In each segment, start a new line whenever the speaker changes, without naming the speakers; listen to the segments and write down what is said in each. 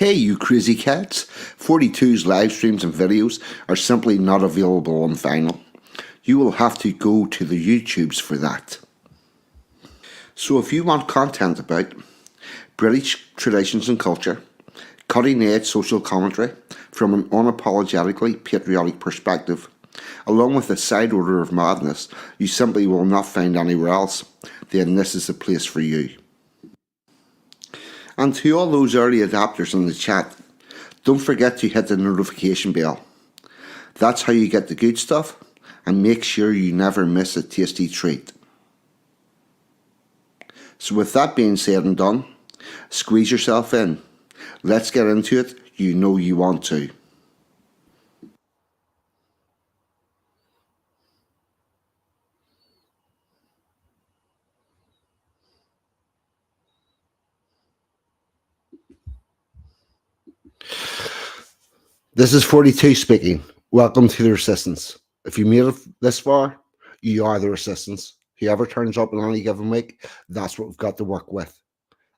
Hey, you crazy cats! 42's live streams and videos are simply not available on vinyl. You will have to go to the YouTubes for that. So if you want content about British traditions and culture, cutting edge social commentary from an unapologetically patriotic perspective, along with a side order of madness you simply will not find anywhere else, then this is the place for you. And to all those early adapters in the chat, don't forget to hit the notification bell. That's how you get the good stuff and make sure you never miss a tasty treat. So with that being said and done, squeeze yourself in. Let's get into it. You know you want to. This is 42 speaking. Welcome to the Resistance. If you made it this far, you are the Resistance. Whoever turns up in any given week, that's what we've got to work with.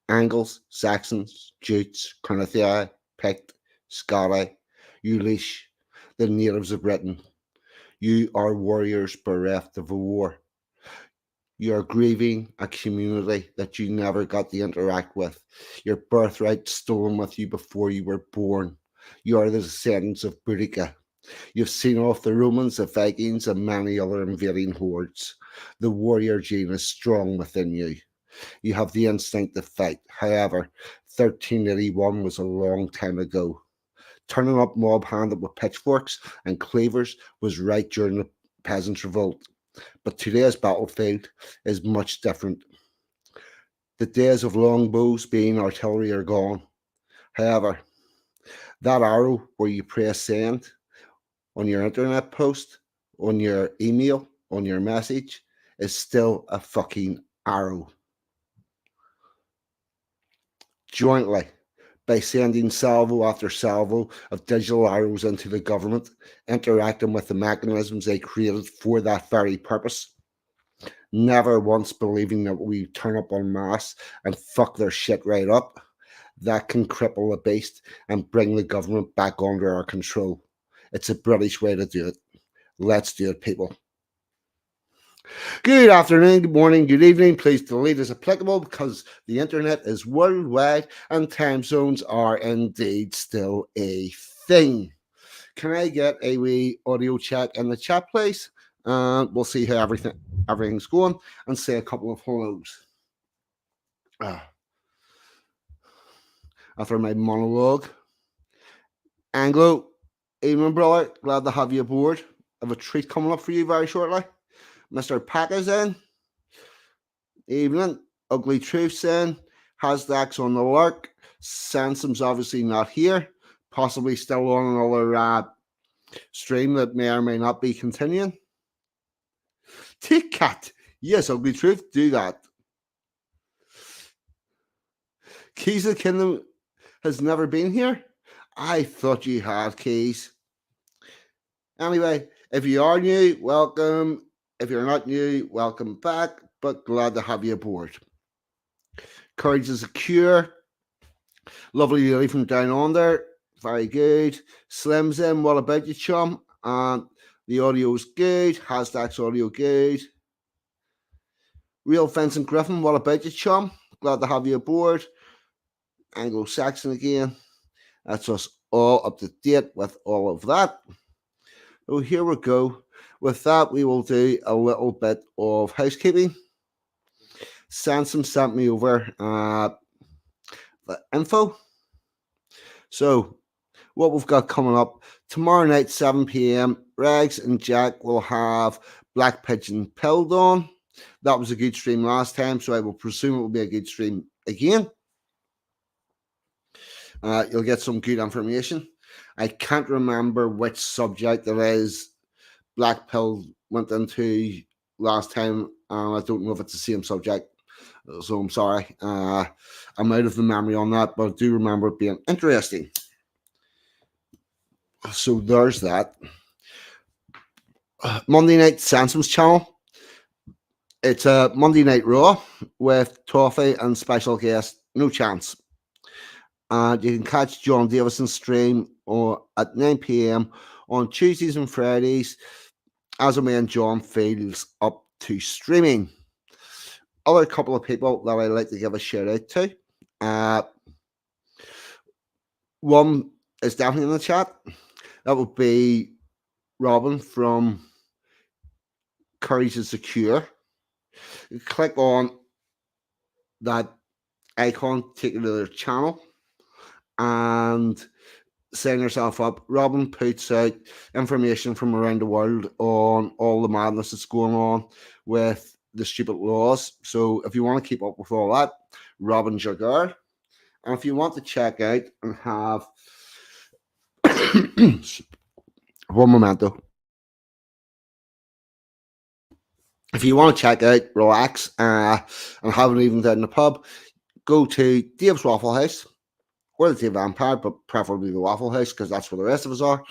Angles, Saxons, Jutes, Carnithii, Pict, Scotti, Ulish, the natives of Britain. You are warriors bereft of a war. You are grieving a community that you never got to interact with. Your birthright stolen with you before you were born. You are the descendants of Boudica. You've seen off the Romans, the Vikings, and many other invading hordes. The warrior gene is strong within you. You have the instinct to fight. However, 1381 was a long time ago. Turning up mob-handed with pitchforks and cleavers was right during the Peasants Revolt. But today's battlefield is much different. The days of longbows being artillery are gone. However, that arrow where you press send on your internet post, on your email, on your message, is still a fucking arrow. Jointly, by sending salvo after salvo of digital arrows into the government, interacting with the mechanisms they created for that very purpose, never once believing that we turn up en masse and fuck their shit right up, that can cripple the beast and bring the government back under our control. It's a British way to do it. Let's do it, people. Good afternoon, good morning, good evening. Please delete as applicable because the internet is worldwide and time zones are indeed still a thing. Can I get a wee audio check in the chat, please? We'll see how everything's going and say a couple of hellos. After my monologue. Anglo, evening, brother. Glad to have you aboard. I have a treat coming up for you very shortly. Mr. Packer's in. Evening. Ugly Truth's in. Hasdack's on the lurk. Sansom's obviously not here. Possibly still on another stream that may or may not be continuing. Take Cat. Yes, Ugly Truth, do that. Keys of the Kingdom has never been here. I thought you had, Keys. Anyway, if you are new, welcome. If you're not new, welcome back, but glad to have you aboard. Courage is a cure. Lovely lady from down under. Very good. Slim's in. What about you, chum? And the audio's good. Hashtag's audio good. Real Fencing Griffin. What about you, chum? Glad to have you aboard. Anglo-Saxon again. That's us all up to date with all of that. So here we go. With that, we will do a little bit of housekeeping. Sansom sent me over the info. So what we've got coming up tomorrow night, 7 p.m. Rags and Jack will have Black Pigeon Pilled on. That was a good stream last time, so I will presume it will be a good stream again. You'll get some good information. I can't remember which subject it is Black Pill went into last time. I don't know if it's the same subject, so I'm sorry. I'm out of the memory on that, but I do remember it being interesting. So there's that. Monday night Sansom's channel. It's a Monday Night Raw with Toffee and special guest No Chance. And you can catch John Davison's stream at 9 p.m. on Tuesdays and Fridays as a man John feels up to streaming. Other couple of people that I'd like to give a shout out to. One is definitely in the chat. That would be Robin from Courage is Secure. Click on that icon, take you to their channel, and sign yourself up. Robin puts out information from around the world on all the madness that's going on with the stupid laws. So if you want to keep up with all that, Robin's your girl. And if you want to check out and have one momento. If you want to check out, relax, and have an evening down in the pub, go to Dave's Waffle House or the Dave Empire, but preferably the Waffle House because that's where the rest of us are.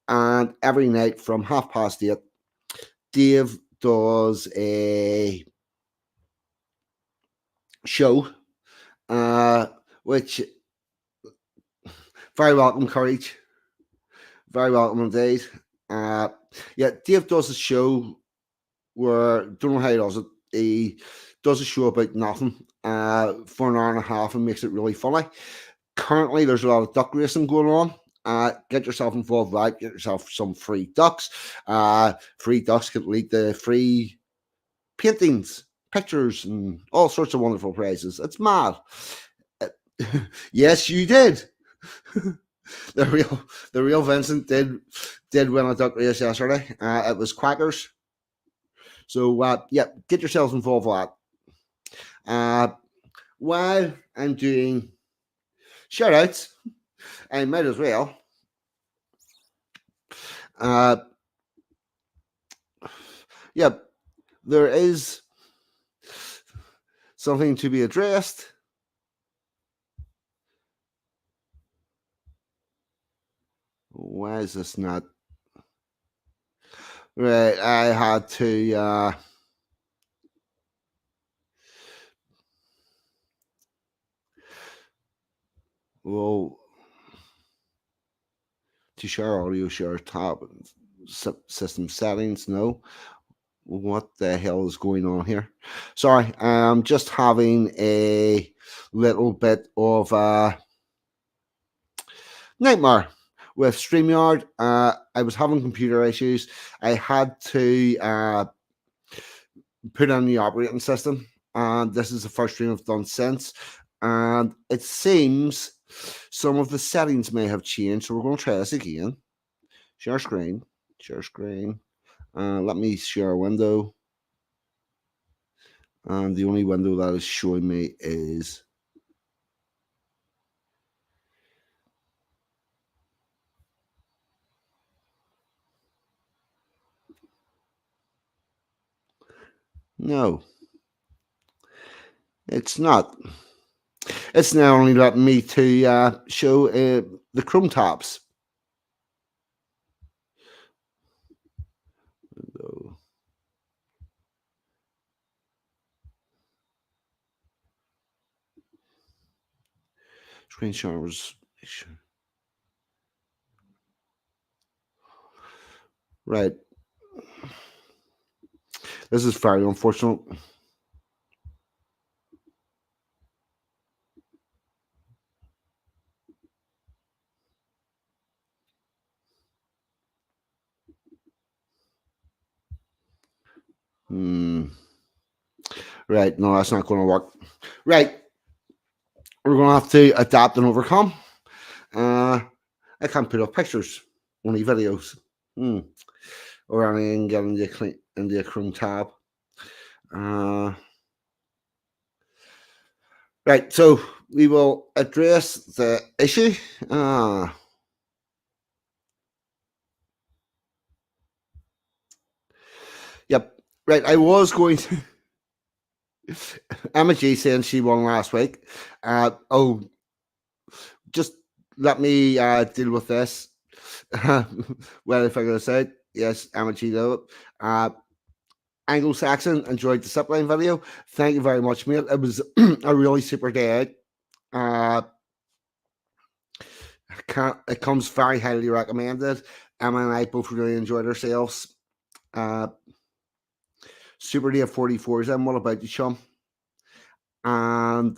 And every night from 8:30, Dave does a show, which very welcome, Courage. Very welcome indeed. Yeah, Dave does a show where, don't know how he does it. He does a show about nothing for an hour and a half and makes it really funny. Currently, there's a lot of duck racing going on. Get yourself involved with that. Get yourself some free ducks. Free ducks can lead to free paintings, pictures, and all sorts of wonderful prizes. It's mad. Yes, you did. The real Vincent did win a duck race yesterday. It was Quackers. So yeah, get yourselves involved with that. While I'm doing shout outs, I might as well. Yeah, there is something to be addressed. Why is this not right? I had to well, to share audio, share tab, system settings. No, what the hell is going on here? Sorry, I'm just having a little bit of a nightmare with StreamYard. I was having computer issues. I had to put on the operating system, and this is the first stream I've done since. And it seems some of the settings may have changed, so we're going to try this again. Share screen. Let me share a window. And the only window that is showing me is no. It's not. It's now only letting me to show the Chrome tabs. Screen showers. Right. This is very unfortunate. Right. No, that's not going to work. Right. We're going to have to adapt and overcome. I can't put up pictures, only videos. Or anything get in the Chrome tab. Right, so we will address the issue. Yep. Right, I was going to. Emma G saying she won last week. Just let me deal with this. Well, I figure this out. Yes, Emma G did it. Anglo-Saxon enjoyed the zipline video. Thank you very much, mate. It was a really super day out. It comes very highly recommended. Emma and I both really enjoyed ourselves. Super Day 44s, then what about you, chum? And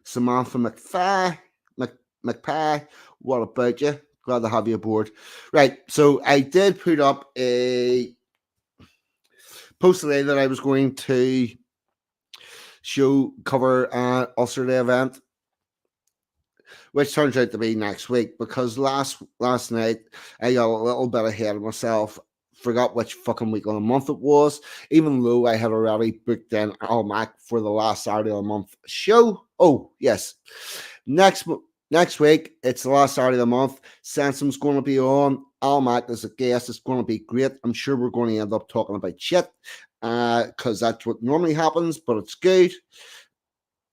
Samantha McPie, what about you? Glad to have you aboard. Right, so I did put up a post today that I was going to cover an Ulster Day event, which turns out to be next week, because last night I got a little bit ahead of myself, forgot which fucking week of the month it was, even though I had already booked in Almac for the last Saturday of the month show. Oh, yes. Next week, it's the last Saturday of the month. Sansam's going to be on. Almac as a guest. It's going to be great. I'm sure we're going to end up talking about shit, because that's what normally happens, but it's good.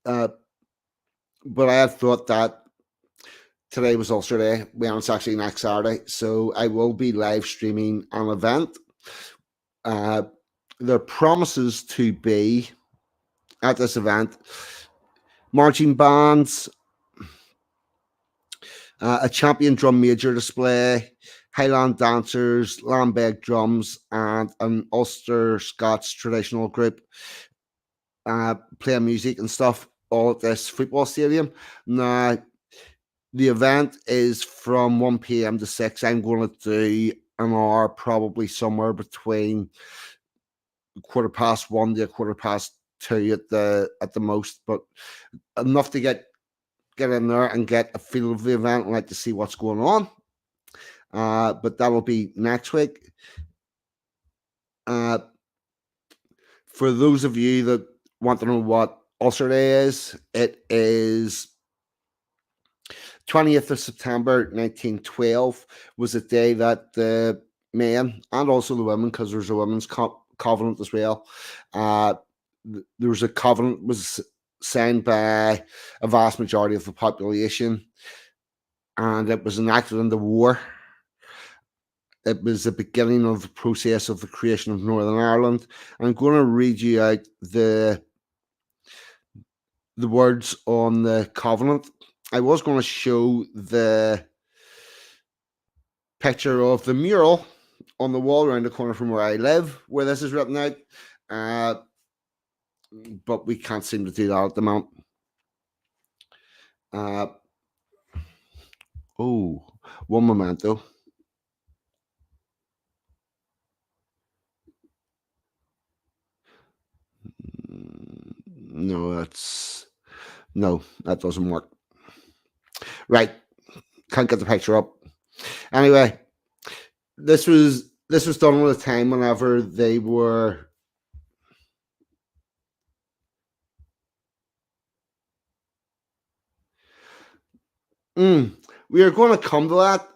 But I had thought that today was Ulster Day, when it's actually next Saturday, so I will be live streaming an event. There promises to be, at this event, marching bands, a champion drum major display, Highland dancers, lambeg drums, and an Ulster Scots traditional group playing music and stuff, all at this football stadium. Now, the event is from 1 p.m. to 6. I'm going to do an hour, probably somewhere between 1:15 to 2:15 at the most, but enough to get in there and get a feel of the event and like to see what's going on. But that'll be next week. For those of you that want to know what Ulster Day is, it is 20th of September 1912 was a day that the men and also the women, because there's a women's covenant as well. There was a covenant was signed by a vast majority of the population, and it was enacted in the war. It was the beginning of the process of the creation of Northern Ireland. I'm going to read you out the words on the covenant. I was going to show the picture of the mural on the wall around the corner from where I live, where this is written out, but we can't seem to do that at the moment. One momento. No, that doesn't work. Right, can't get the picture up. Anyway, this was done at a time whenever they were we are going to come to that.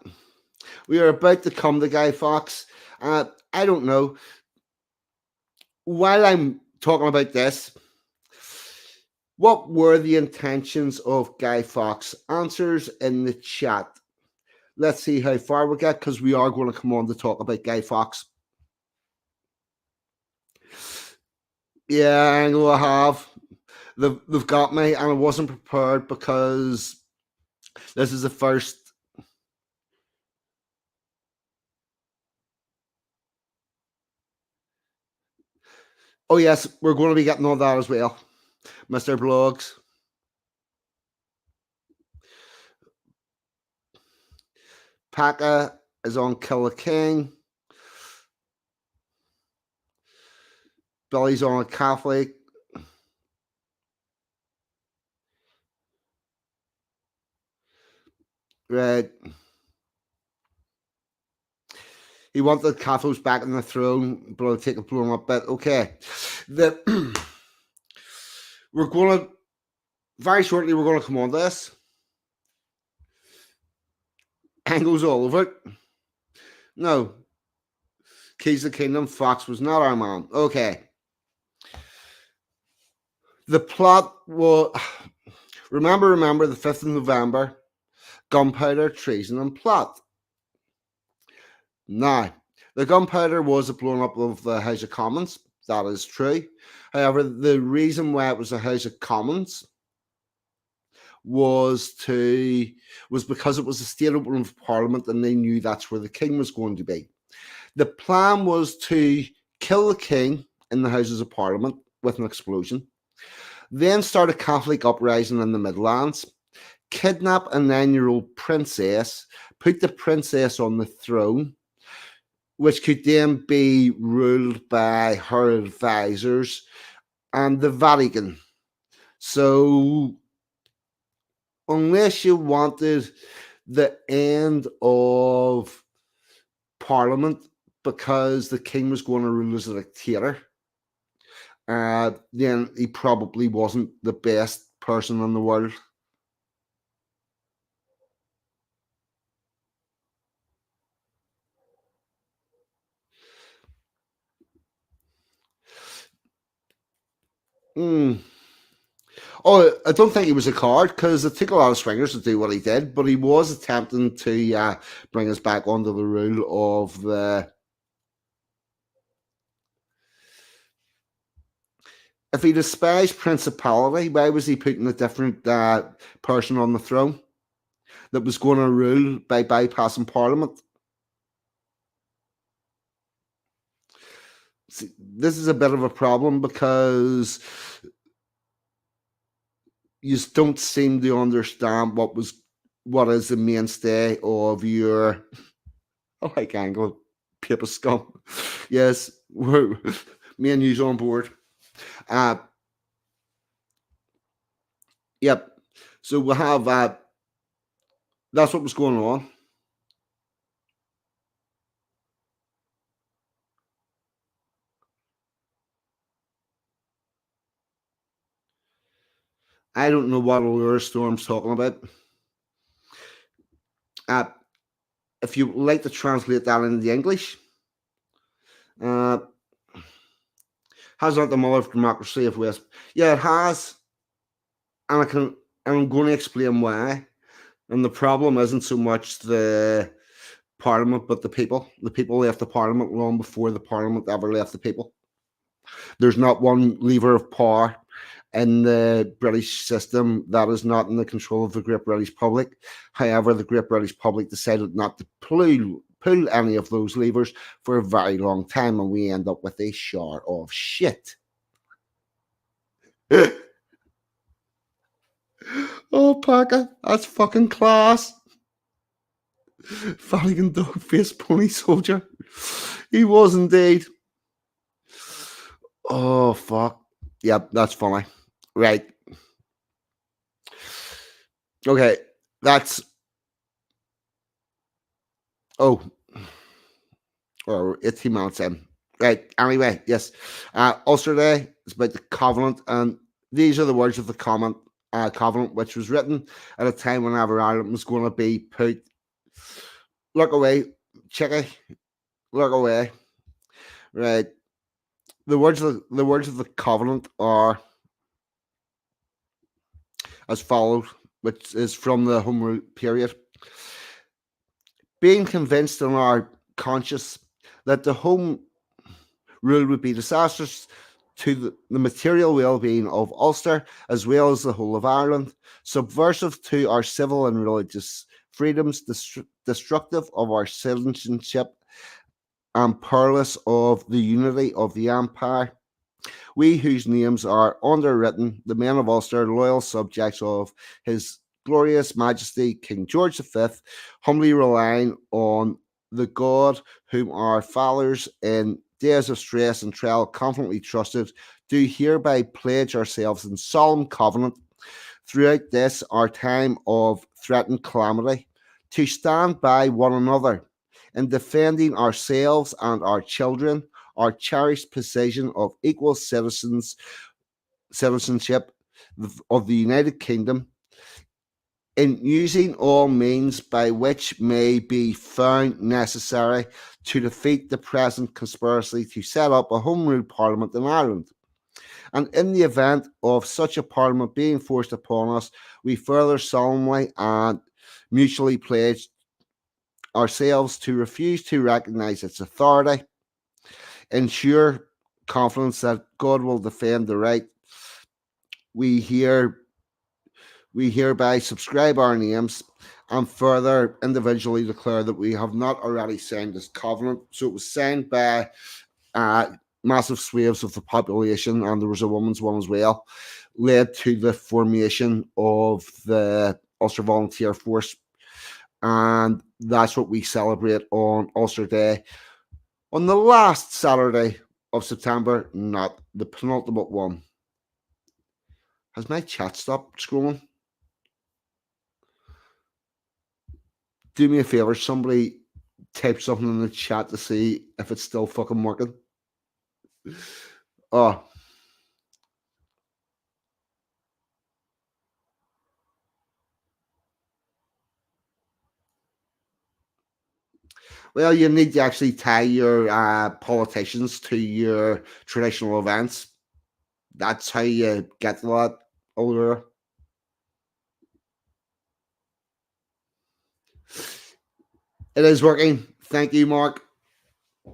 We are about to come to Guy Fawkes. I don't know. While I'm talking about this, what were the intentions of Guy Fawkes? Answers in the chat. Let's see how far we get, because we are going to come on to talk about Guy Fawkes. Yeah, I know I have. They've got me, and I wasn't prepared because this is the first. Oh yes, we're going to be getting on that as well, Mr. Blogs. Paka is on Kill the King. Billy's on a Catholic. Right. He wanted Cathos back on the throne, but I'll take a blown up bit. Okay. We're going to, very shortly, we're going to come on to this. Angles all over it. No. Keys of the Kingdom, Fox was not our man. Okay. The plot was, remember, the 5th of November, gunpowder, treason, and plot. Now, the gunpowder was a blowing up of the House of Commons. That is true. However, the reason why it was the House of Commons was because it was a state opening of Parliament, and they knew that's where the king was going to be. The plan was to kill the king in the Houses of Parliament with an explosion, then start a Catholic uprising in the Midlands, kidnap a 9-year-old princess, put the princess on the throne, which could then be ruled by her advisors and the Vatican. So, unless you wanted the end of Parliament because the king was going to rule as a dictator, then he probably wasn't the best person in the world. Oh, I don't think he was a card because it took a lot of swingers to do what he did, but he was attempting to bring us back under the rule of the. If he despised principality, why was he putting a different person on the throne that was going to rule by bypassing Parliament? See, this is a bit of a problem because you don't seem to understand what is the mainstay of your angle paper scum. Yes, me and you's on board. Yep. So we'll have that's what was going on. I don't know what Allure Storm's talking about. If you would like to translate that into English, has not the mother of democracy of West? Yeah, it has, and I'm going to explain why. And the problem isn't so much the Parliament, but the people. The people left the Parliament long before the Parliament ever left the people. There's not one lever of power in the British system that is not in the control of the Great British public. However, the Great British public decided not to pull any of those levers for a very long time, and we end up with a shower of shit. Oh, Parker, that's fucking class. Valiant dog faced pony soldier. He was indeed. Oh, fuck. Yep, that's funny. Right. Okay, that's. Oh, or 18 minutes in. Right, anyway, yes. Ulster Day is about the Covenant, and these are the words of the Covenant, which was written at a time whenever Ireland was going to be put. Look away, Chicky. Look away. Right. The words of the Covenant are as follows, which is from the Home Rule period. Being convinced in our conscience that the Home Rule would be disastrous to the material well-being of Ulster as well as the whole of Ireland, subversive to our civil and religious freedoms, destructive of our citizenship, and perilous of the unity of the Empire. We whose names are underwritten, the men of Ulster, loyal subjects of His Glorious Majesty King George V, humbly relying on the God whom our fathers in days of stress and trial confidently trusted, do hereby pledge ourselves in solemn covenant throughout this our time of threatened calamity to stand by one another in defending ourselves and our children, our cherished position of equal citizenship of the United Kingdom, in using all means by which may be found necessary to defeat the present conspiracy to set up a Home Rule Parliament in Ireland. And in the event of such a Parliament being forced upon us, we further solemnly and mutually pledge ourselves to refuse to recognise its authority, ensure confidence that God will defend the right we We hereby subscribe our names and further individually declare that we have not already signed this covenant. So it was signed by uh, massive swathes of the population, and there was a woman's one as well, led to the formation of the Ulster Volunteer Force. And that's what we celebrate on Ulster Day on the last Saturday of September, not the penultimate one. Has my chat stopped scrolling? Do me a favor, somebody type something in the chat to see if it's still fucking working. Oh. Well, you need to actually tie your politicians to your traditional events. That's how you get a lot older. It is working. Thank you, Mark.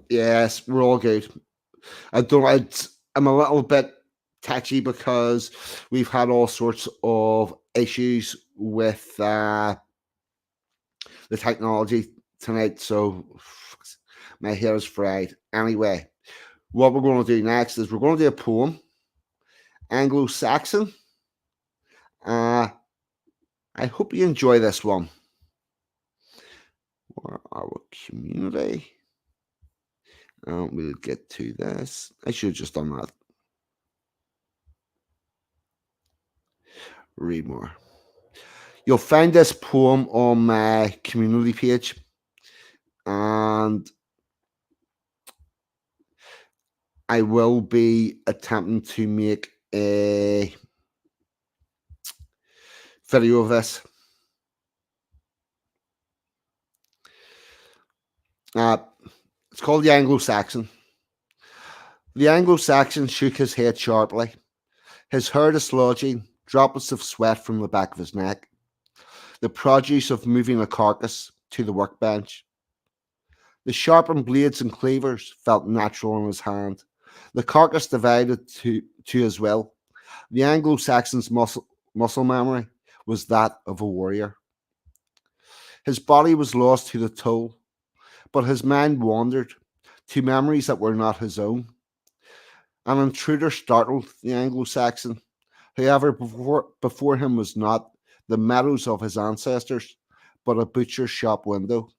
Yes, we're all good. I'm a little bit touchy because we've had all sorts of issues with the technology tonight, so my hair is fried. Anyway, what we're going to do next is we're going to do a poem, Anglo-Saxon. I hope you enjoy this one. For our community. We'll get to this. I should have just done that. Read more. You'll find this poem on my community page, and I will be attempting to make a video of this. It's called the Anglo-Saxon. The Anglo-Saxon shook his head sharply, his hair dislodging, droplets of sweat from the back of his neck, the produce of moving a carcass to the workbench. The sharpened blades and cleavers felt natural in his hand. The carcass divided to his will. The Anglo-Saxon's muscle memory was that of a warrior. His body was lost to the toll, but his mind wandered to memories that were not his own. An intruder startled the Anglo-Saxon. However, before him was not the meadows of his ancestors, but a butcher's shop window.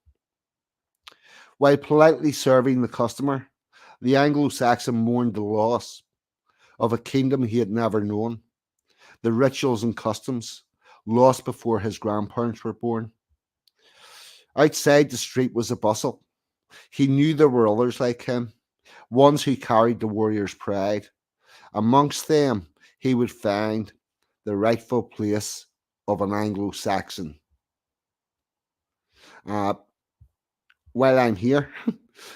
While politely serving the customer, the Anglo-Saxon mourned the loss of a kingdom he had never known, the rituals and customs lost before his grandparents were born. Outside the street was a bustle. He knew there were others like him, ones who carried the warrior's pride. Amongst them, he would find the rightful place of an Anglo-Saxon. While I'm here,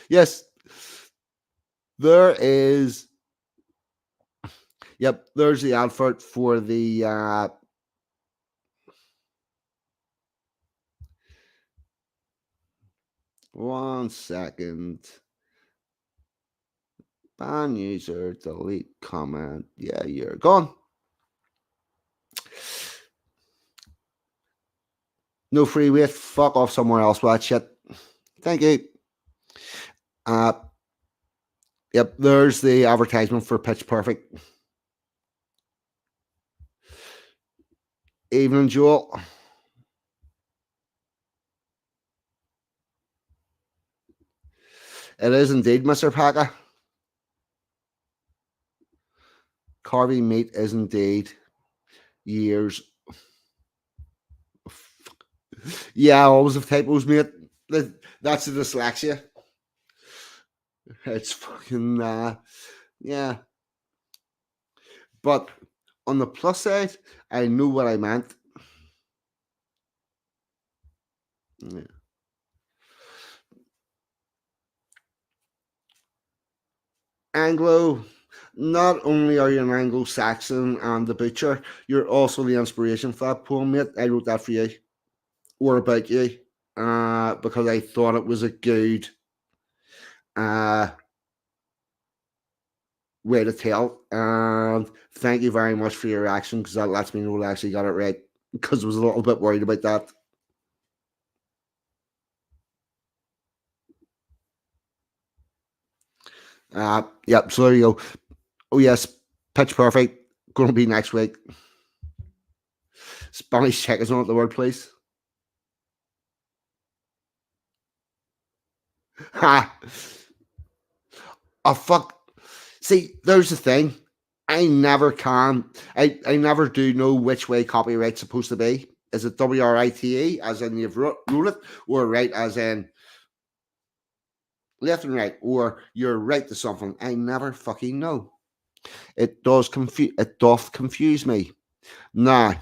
yes, there is. Yep, there's the advert for the. One second. Ban user, delete comment. Yeah, you're gone. No free wait. Fuck off somewhere else. Watch it. Thank you. Yep, there's the advertisement for Pitch Perfect. Evening, Joel. It is indeed, Mr. Packer. Carving meat is indeed years. Yeah, I always have typos, mate. That's the dyslexia. It's fucking, yeah. But on the plus side, I knew what I meant. Yeah. Anglo, not only are you an Anglo-Saxon and the butcher, you're also the inspiration for that poem, mate. I wrote that for you, or about you, because I thought it was a good way to tell. And thank you very much for your reaction, because that lets me know I actually got it right. because I was a little bit worried about that. Yep, so there you go. Oh, yes, Pitch Perfect. Going to be next week. Spanish check is on at the word, please. Ha! Oh, fuck. See, there's the thing. I never can. I never do know which way copyright's supposed to be. Is it WRITE, as in you've wrote it, or right as in left and right, or you're right to something? I never fucking know. It doth confuse me. Nah.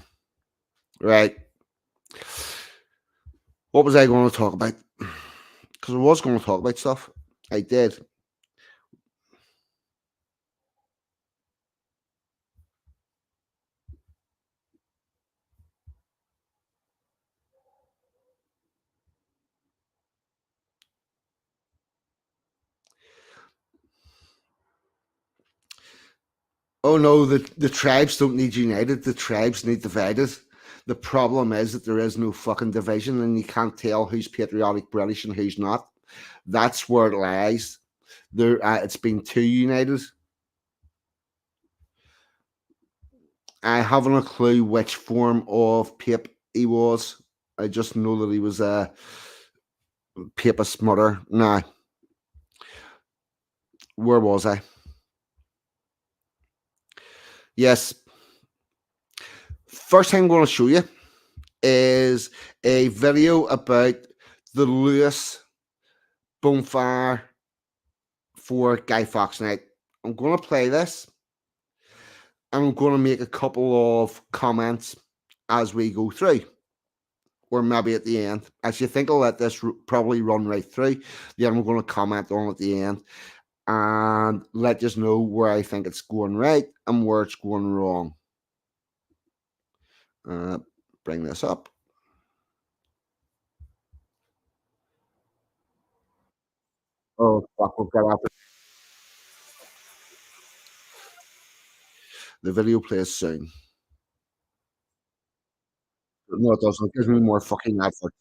Right. What was I going to talk about? Because I was going to talk about stuff. I did. Oh no, the tribes don't need united. The tribes need divided. The problem is that there is no fucking division, and you can't tell who's patriotic British and who's not. That's where it lies. There, it's been too united. I haven't a clue which form of Pape he was. I just know that he was a Papist murder. Nah, where was I? Yes. First thing I'm going to show you is a video about the Lewis bonfire for Guy Fawkes night. I'm going to play this, and I'm going to make a couple of comments as we go through, or maybe at the end. Actually, I think I'll let this probably run right through. Then I'm going to comment on at the end and let you know where I think it's going right and where it's going wrong. Bring this up. Oh, fuck, we'll get after. The video plays soon. No, it doesn't. It gives me more fucking effort.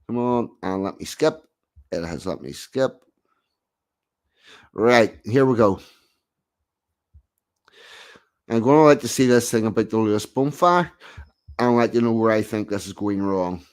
Come on, and let me skip. It has let me skip. Right, here we go. I'm going to let you see this thing about the Lewis bonfire and let you know where I think this is going wrong.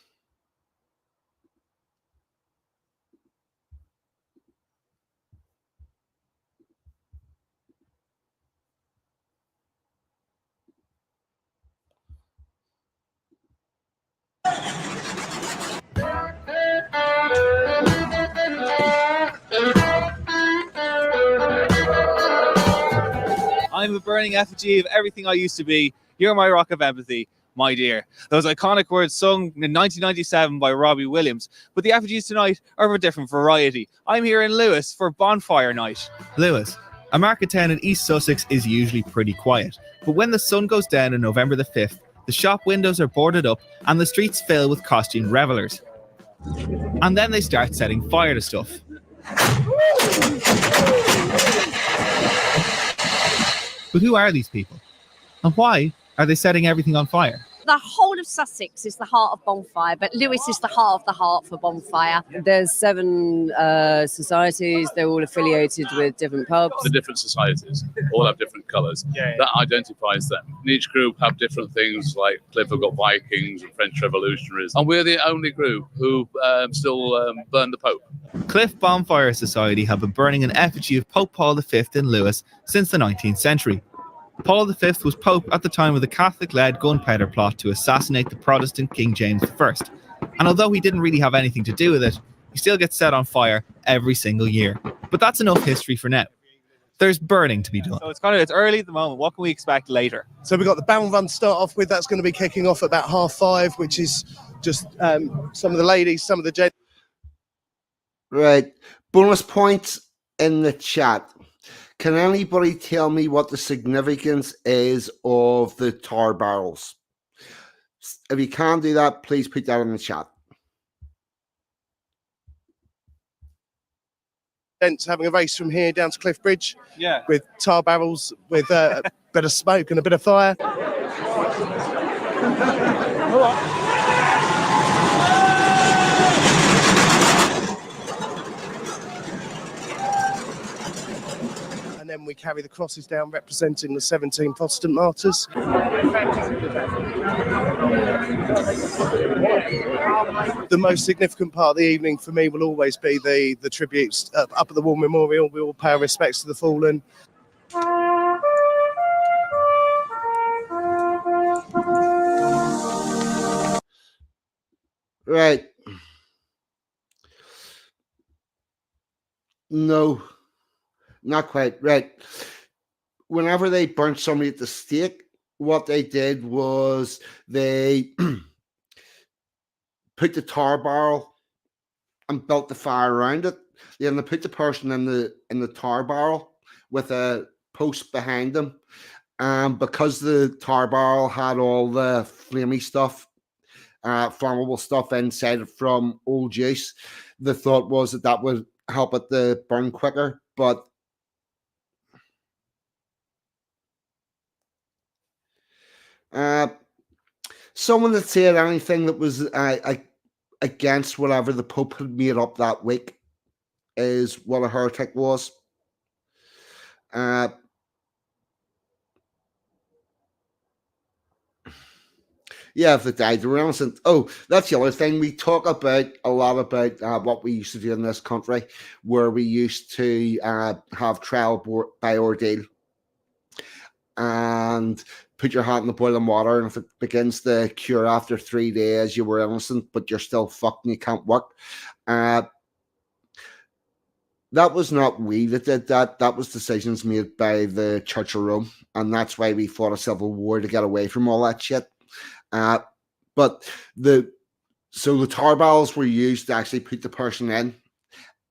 I'm a burning effigy of everything I used to be. You're my rock of empathy, my dear. Those iconic words sung in 1997 by Robbie Williams. But the effigies tonight are of a different variety. I'm here in Lewis for Bonfire Night.
Lewis, a market town in East Sussex, is usually pretty quiet. But when the sun goes down on November the 5th, the shop windows are boarded up and the streets fill with costumed revellers. And then they start setting fire to stuff. But who are these people? And why are they setting everything on fire?
The whole of Sussex is the heart of bonfire, but Lewis is the heart of the heart for bonfire.
There's 7 societies. They're all affiliated with different pubs.
The different societies all have different colours. That identifies them. And each group have different things, like Cliff have got Vikings and French revolutionaries. And we're the only group who still burn the Pope.
Cliff Bonfire Society have been burning an effigy of Pope Paul V in Lewis since the 19th century. Paul V was Pope at the time of the Catholic-led gunpowder plot to assassinate the Protestant King James I. And although he didn't really have anything to do with it, he still gets set on fire every single year. But that's enough history for now. There's burning to be done.
So it's early at the moment. What can we expect later?
So we've got the bound run to start off with. That's going to be kicking off at about 5:30, which is just some of the ladies, some of the gents.
Right. Bonus points in the chat. Can anybody tell me what the significance is of the tar barrels? If you can do that, please put that in the chat.
Having a race from here down to Cliff Bridge,
Yeah.
with tar barrels, with a bit of smoke and a bit of fire. And then we carry the crosses down representing the 17 Protestant martyrs. The most significant part of the evening for me will always be the tributes up at the War Memorial. We all pay our respects to the fallen.
Right. No, not quite. Right. Whenever they burnt somebody at the stake, what they did was they put the tar barrel and built the fire around it. Then they put the person in the tar barrel with a post behind them. And because the tar barrel had all the flamey stuff, flammable stuff inside it from old juice, the thought was that would help it to burn quicker. But someone that said anything that was against whatever the Pope had made up that week is what a heretic was. Yeah, if they died, they were innocent. Oh, that's the other thing. We talk about a lot about what we used to do in this country, where we used to have trial by ordeal and put your hat in the boiling water, and if it begins to cure after 3 days, you were innocent, but you're still fucked and you can't work. That was not we that did that. That was decisions made by the Church of Rome, and that's why we fought a civil war to get away from all that shit. But the tar barrels were used to actually put the person in,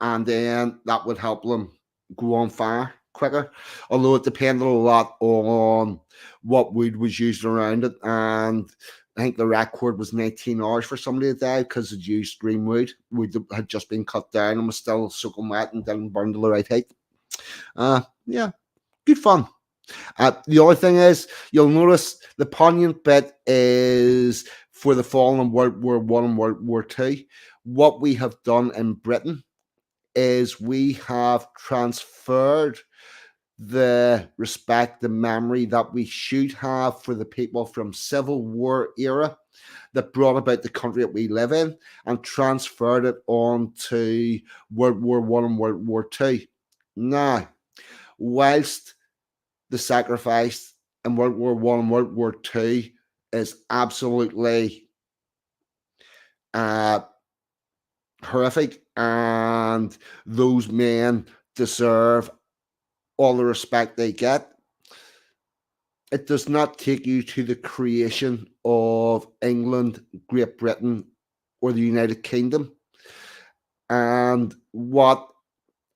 and then that would help them go on fire quicker. Although it depended a lot on what wood was used around it, and I think the record was 19 hours for somebody to die because it used green wood. Wood that had just been cut down and was still soaking wet and didn't burn to the right height. Yeah, good fun. The other thing is, you'll notice the poignant bit is for the fallen in World War I and World War II. What we have done in Britain is we have transferred the respect, the memory that we should have for the people from Civil War era that brought about the country that we live in, and transferred it on to World War I and World War II. Now, whilst the sacrifice in World War I and World War II is absolutely horrific, and those men deserve all the respect they get, it does not take you to the creation of England, Great Britain, or the United Kingdom. And what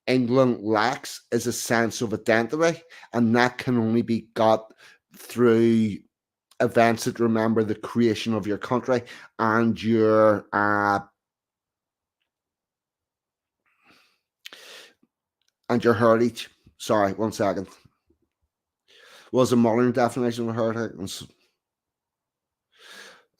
England lacks is a sense of identity, and that can only be got through events that remember the creation of your country and your heritage. Sorry, 1 second. Was a modern definition of heritage?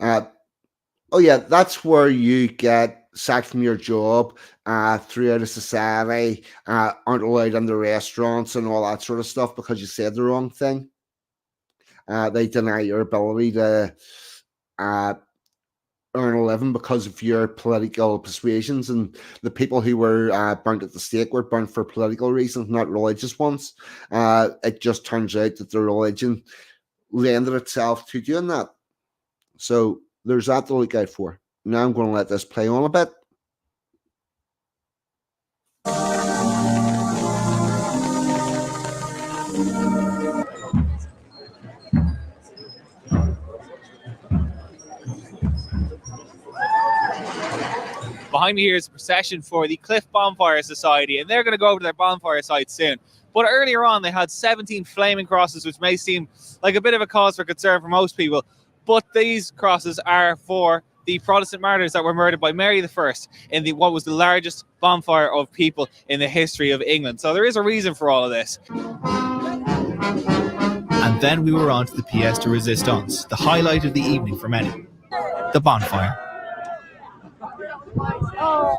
Oh yeah, that's where you get sacked from your job, throughout a society, aren't allowed in the restaurants and all that sort of stuff because you said the wrong thing. They deny your ability to earn a living because of your political persuasions, and the people who were burnt at the stake were burnt for political reasons, not religious ones. It just turns out that the religion lended itself to doing that. So there's that to look out for. Now I'm going to let this play on a bit.
Behind me here is a procession for the Cliff Bonfire Society, and they're going to go over to their bonfire site soon. But earlier on, they had 17 flaming crosses, which may seem like a bit of a cause for concern for most people. But these crosses are for the Protestant martyrs that were murdered by Mary I in what was the largest bonfire of people in the history of England. So there is a reason for all of this.
And And then we were on to the pièce de résistance, the highlight of the evening for many, the bonfire.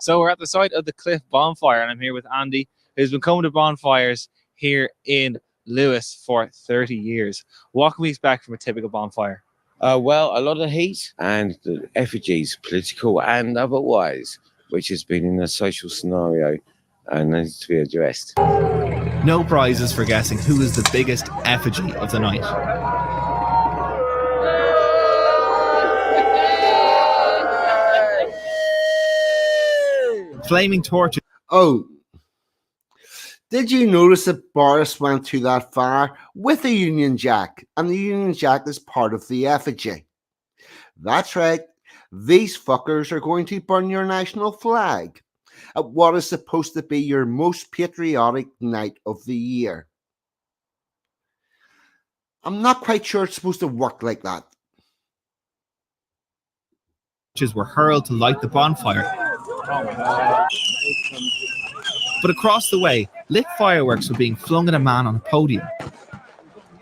So we're at the site of the Cliff Bonfire, and I'm here with Andy, who's been coming to bonfires here in Lewis for 30 years. What can we expect from a typical bonfire?
Well, a lot of heat and the effigies, political and otherwise, which has been in a social scenario and needs to be addressed.
No prizes for guessing who is the biggest effigy of the night. Flaming torches.
Oh, did you notice that Boris went to that fire with a Union Jack, and the Union Jack is part of the effigy? That's right. These fuckers are going to burn your national flag at what is supposed to be your most patriotic night of the year. I'm not quite sure it's supposed to work like that.
Were hurled to light the bonfire. But across the way, lit fireworks were being flung at a man on a podium.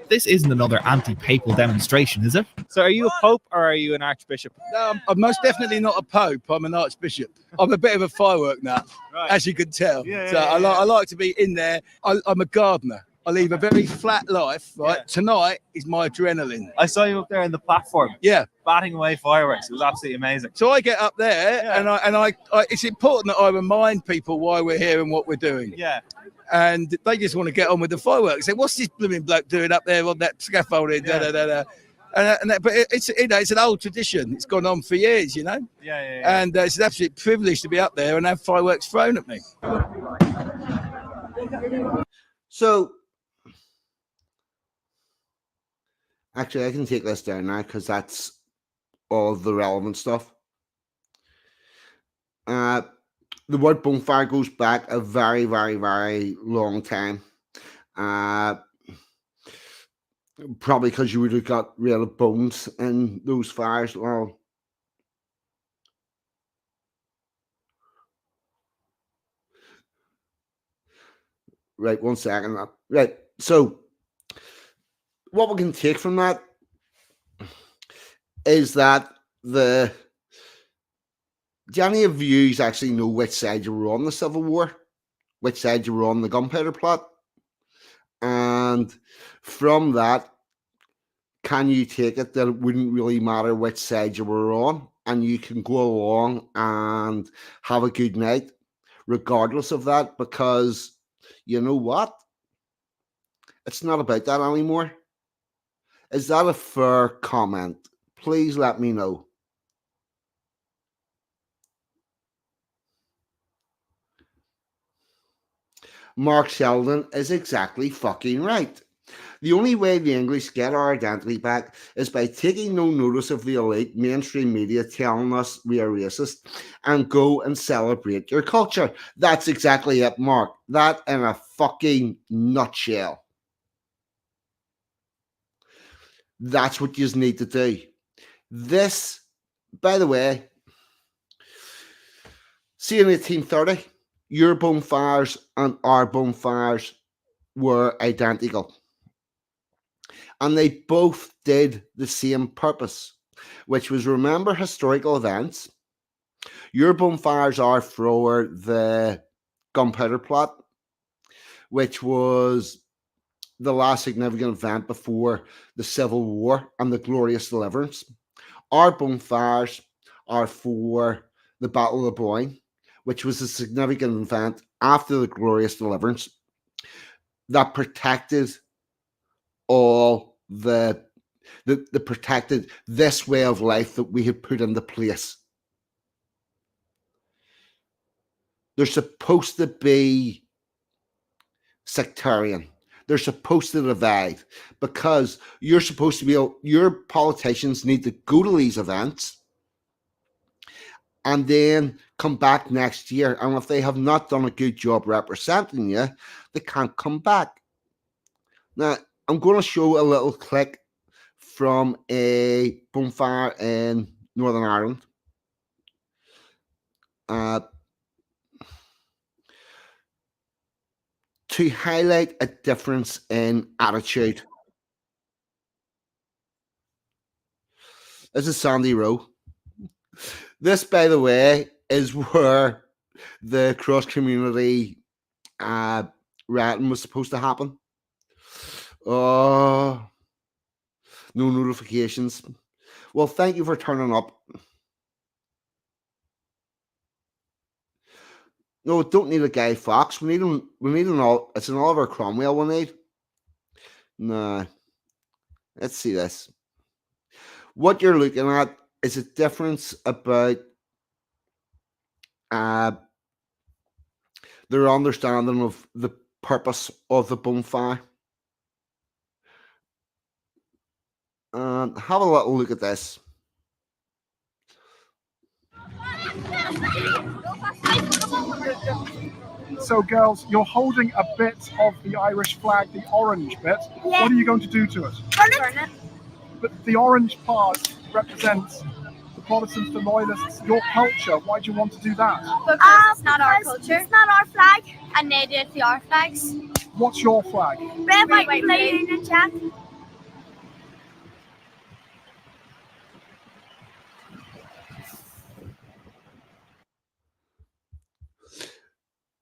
This isn't another anti-papal demonstration, is it?
So are you a pope or are you an archbishop?
No, I'm most definitely not a pope. I'm an archbishop. I'm a bit of a firework nut, as you can tell. I like to be in there. I'm a gardener. I live a very flat life, right? Yeah. Tonight is my adrenaline.
I saw you up there on the platform.
Yeah.
Batting away fireworks. It was absolutely amazing.
So I get up there and I it's important that I remind people why we're here and what we're doing.
Yeah.
And they just want to get on with the fireworks. Say, what's this blooming bloke doing up there on that scaffolding?
Yeah.
But it's an old tradition. It's gone on for years,
Yeah.
And it's an absolute privilege to be up there and have fireworks thrown at me.
So, actually, I can take this down now because that's all of the relevant stuff. The word bonfire goes back a very, very, very long time. Probably because you would have got rid of bones in those fires. Well, right, 1 second. Right, so what we can take from that is that do any of you actually know which side you were on the Civil War? Which side you were on the gunpowder plot? And from that, can you take it that it wouldn't really matter which side you were on, and you can go along and have a good night regardless of that? Because you know what? It's not about that anymore. Is that a fair comment? Please let me know. Mark Sheldon is exactly fucking right. The only way the English get our identity back is by taking no notice of the elite mainstream media telling us we are racist and go and celebrate your culture. That's exactly it, Mark. That in a fucking nutshell. That's what you need to do. This, by the way, see in 1830, your bonfires and our bonfires were identical. And they both did the same purpose, which was remember historical events. Your bonfires are for the gunpowder plot, which was the last significant event before the Civil War and the Glorious Deliverance. Our bonfires are for the Battle of the Boyne, which was a significant event after the Glorious Deliverance that protected all the protected this way of life that we had put into place. They're supposed to be sectarian. They're supposed to divide because you're supposed to be, your politicians need to go to these events and then come back next year. And if they have not done a good job representing you, they can't come back. Now, I'm going to show a little clip from a bonfire in Northern Ireland. To highlight a difference in attitude. This is Sandy Row. This, by the way, is where the cross-community rioting was supposed to happen. Oh, no notifications. Well, thank you for turning up. No, we don't need a Guy Fawkes. We need an all. It's an Oliver Cromwell we need. Nah. Let's see this. What you're looking at is a difference about their understanding of the purpose of the bonfire. Have a little look at this.
So, girls, you're holding a bit of the Irish flag, the orange bit.
Yeah.
What are you going to do to it?
Burn it.
But the orange part represents the Protestants, the Loyalists, your culture. Why do you want to do that?
Because it's not our culture. It's not our flag. And they did the our flags.
What's your flag?
Red, white, blue, Union Jack.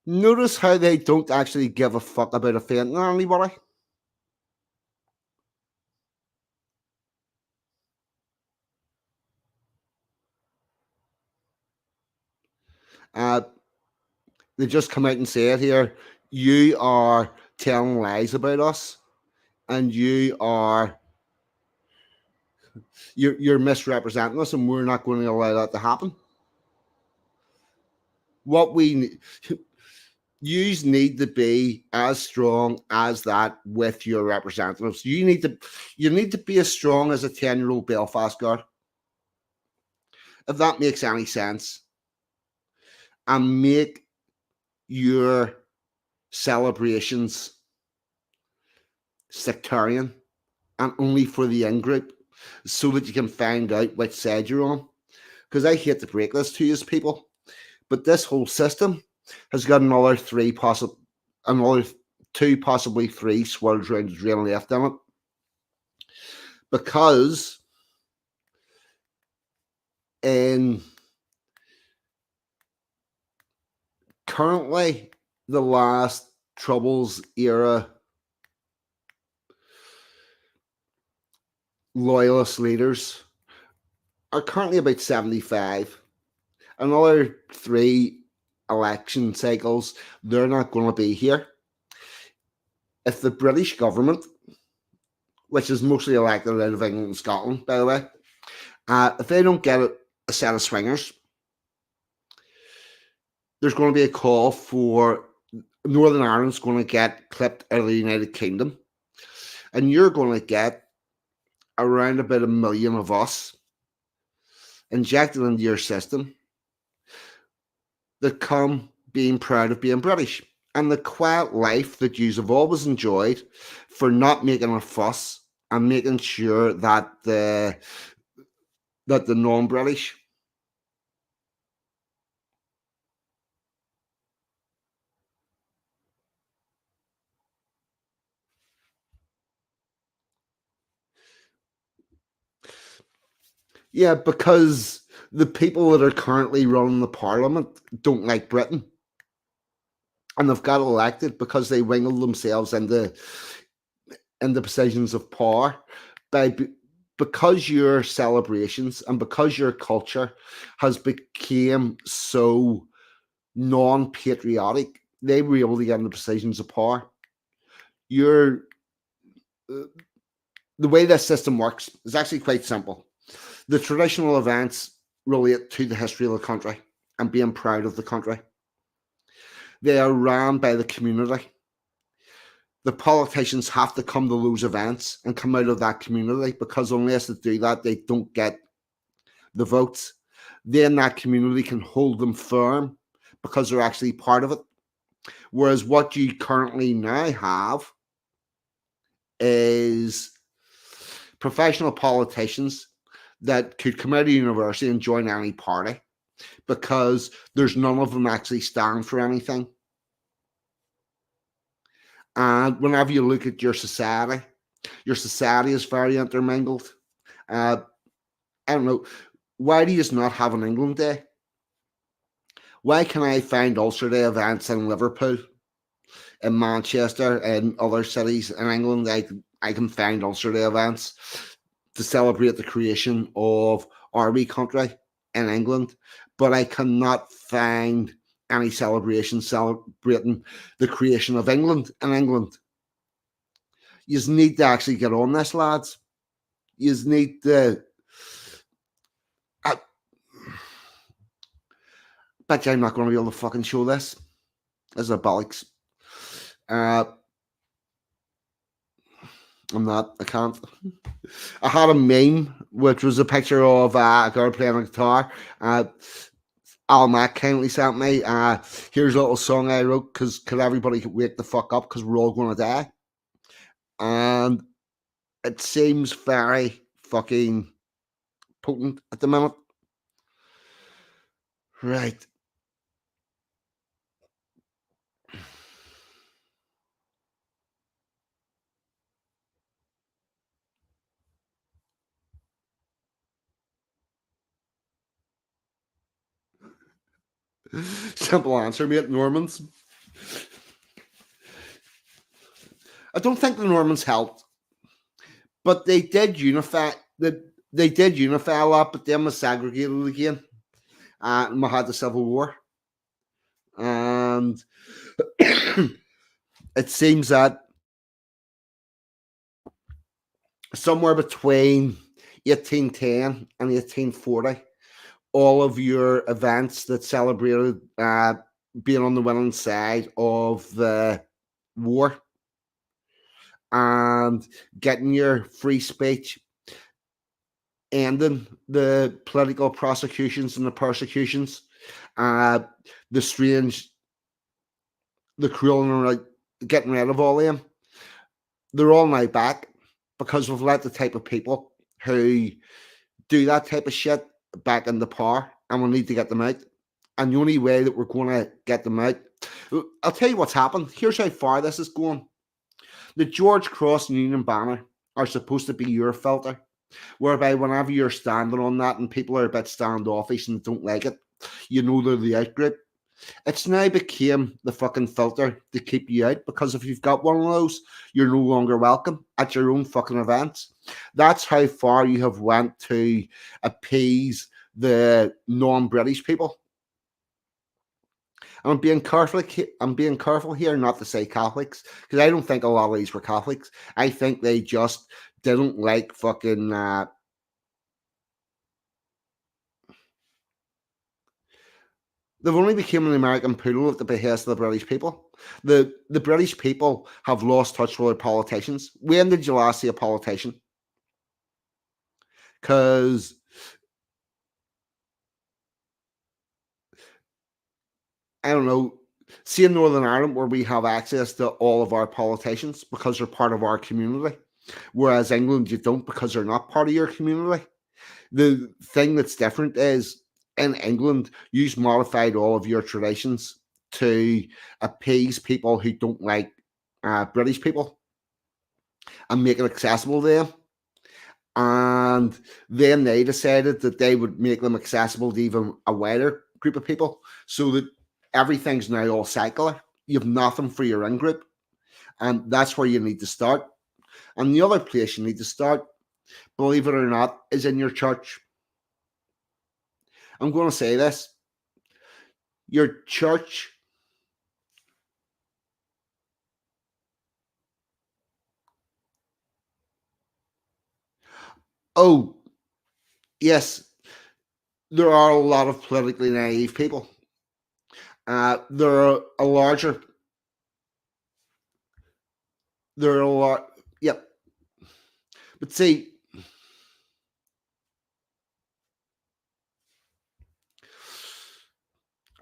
Notice how they don't actually give a fuck about offending anybody. They just come out and say it here. You are telling lies about us, and you're misrepresenting us, and we're not going to allow that to happen. What we you need to be as strong as that with your representatives. You need to be as strong as a 10-year-old Belfast guard, if that makes any sense, and make your celebrations sectarian and only for the in-group, so that you can find out which side you're on. Because I hate to break this to you people, but this whole system has got another two, possibly three swirls around the drain left in it. Because in currently the last Troubles era loyalist leaders are currently about 75. Another 3 election cycles, they're not going to be here. If the British government, which is mostly elected out of England and Scotland, by the way, if they don't get a set of swingers, there's going to be a call for Northern Ireland's going to get clipped out of the United Kingdom, and you're going to get around about 1 million of us injected into your system that come being proud of being British, and the quiet life that you have always enjoyed for not making a fuss and making sure that the non-British because the people that are currently running the parliament don't like Britain. And they've got elected because they wrangled themselves into positions of power because your celebrations and because your culture has become so non-patriotic, they were able to get into positions of power. The way this system works is actually quite simple. The traditional events relate to the history of the country and being proud of the country. They are ran by the community. The politicians have to come to those events and come out of that community, because unless they do that, they don't get the votes. Then that community can hold them firm because they're actually part of it. Whereas what you currently now have is professional politicians that could come out of university and join any party, because there's none of them actually stand for anything. And whenever you look at your society is very intermingled. I don't know. Why do you not have an England Day? Why can I find Ulster Day events in Liverpool, in Manchester, and other cities in England? I can find Ulster Day events to celebrate the creation of our wee country in England, but I cannot find any celebration celebrating the creation of England in England. You need to actually get on this, lads. You need to. Bet you I'm not going to be able to fucking show this. This is a bollocks. I'm not. I can't. I had a meme, which was a picture of a girl playing a guitar. Al Mac kindly sent me. Here's a little song I wrote because could everybody wake the fuck up because we're all going to die. And it seems very fucking potent at the minute. Right. Simple answer, mate. Normans. I don't think the Normans helped, but they did unify. They did unify a lot, but then was segregated again. And we had the Civil War, and it seems that somewhere between 1810 and 1840, all of your events that celebrated being on the winning side of the war and getting your free speech, ending the political prosecutions and the persecutions, the cruel and getting rid of all of them, they're all now back because we've let the type of people who do that type of shit back into power, and we need to get them out. And the only way that we're going to get them out, I'll tell you what's happened. Here's how far this is going. The George Cross and Union banner are supposed to be your filter, whereby whenever you're standing on that and people are a bit standoffish and don't like it, you know they're the out group. It's now became the fucking filter to keep you out, because if you've got one of those, you're no longer welcome at your own fucking events. That's how far you have went to appease the non-British people. I'm being careful here not to say Catholics, because I don't think a lot of these were Catholics. I think they just didn't like fucking they've only become an American poodle at the behest of the British people. The British people have lost touch with their politicians. When did you last see a politician? Because I don't know, see in Northern Ireland where we have access to all of our politicians because they're part of our community, whereas England you don't because they're not part of your community. The thing that's different is in England, you've modified all of your traditions to appease people who don't like British people and make it accessible to them. And then they decided that they would make them accessible to even a wider group of people, so that everything's now all secular. You have nothing for your in group. And that's where you need to start. And the other place you need to start, believe it or not, is in your church. I'm going to say this. Your church oh, yes, there are a lot of politically naive people. There are a larger there are a lot, yep. But see,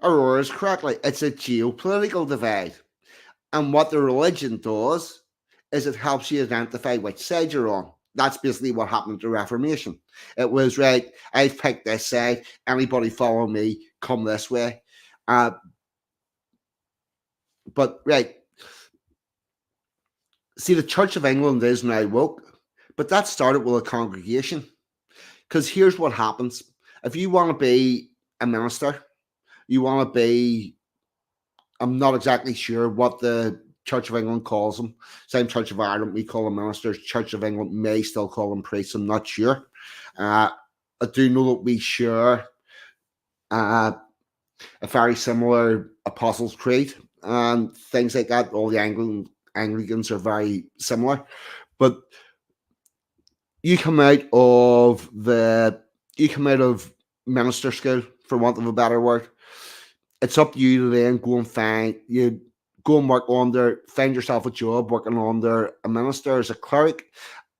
Aurora is correctly, it's a geopolitical divide. And what the religion does is it helps you identify which side you're on. That's basically what happened to Reformation. It was, right, I've picked this side, anybody follow me, come this way. But, right, see, the Church of England is now woke, but that started with a congregation. Because here's what happens. If you want to be a minister, you want to be, I'm not exactly sure what the Church of England calls them. Same Church of Ireland, we call them ministers. Church of England may still call them priests. I'm not sure. I do know that we share a very similar Apostles' Creed and things like that. All the Anglicans are very similar. But you come out of minister school, for want of a better word. It's up to you to then go and find yourself a job working under a minister as a cleric,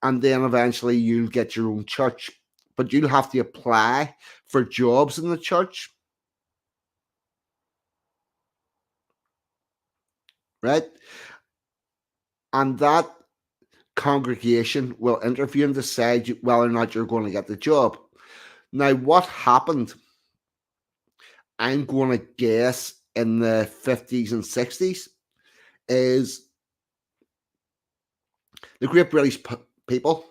and then eventually you'll get your own church. But you'll have to apply for jobs in the church. Right? And that congregation will interview and decide whether or not you're going to get the job. Now, what happened, I'm going to guess, in the 50s and 60s, is the Great British people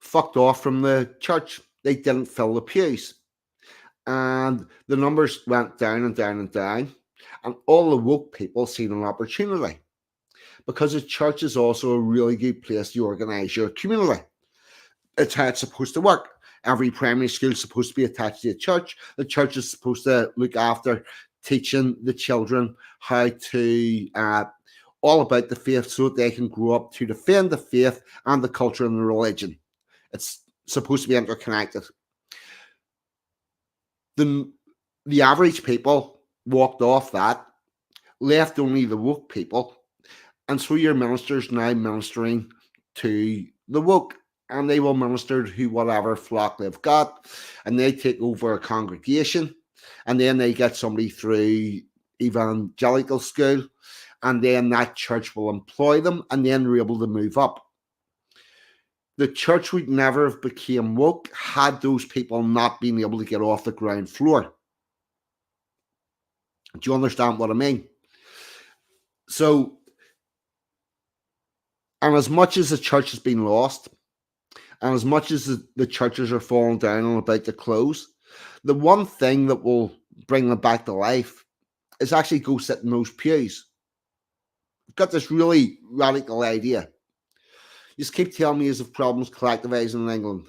fucked off from the church. They didn't fill the pews. And the numbers went down and down and down. And all the woke people seen an opportunity. Because the church is also a really good place to organise your community. It's how it's supposed to work. Every primary school is supposed to be attached to a church. The church is supposed to look after teaching the children how to all about the faith so that they can grow up to defend the faith and the culture and the religion. It's supposed to be interconnected. The average people walked off that, left only the woke people, and so your ministers now ministering to the woke, and they will minister to whatever flock they've got, and they take over a congregation, and then they get somebody through evangelical school, and then that church will employ them, and then they're able to move up. The church would never have become woke had those people not been able to get off the ground floor. Do you understand what I mean? So, and as much as the church has been lost, and as much as the churches are falling down and about to close, the one thing that will bring them back to life is actually go sit in those pews. I've got this really radical idea. You just keep telling me you have problems collectivizing in England.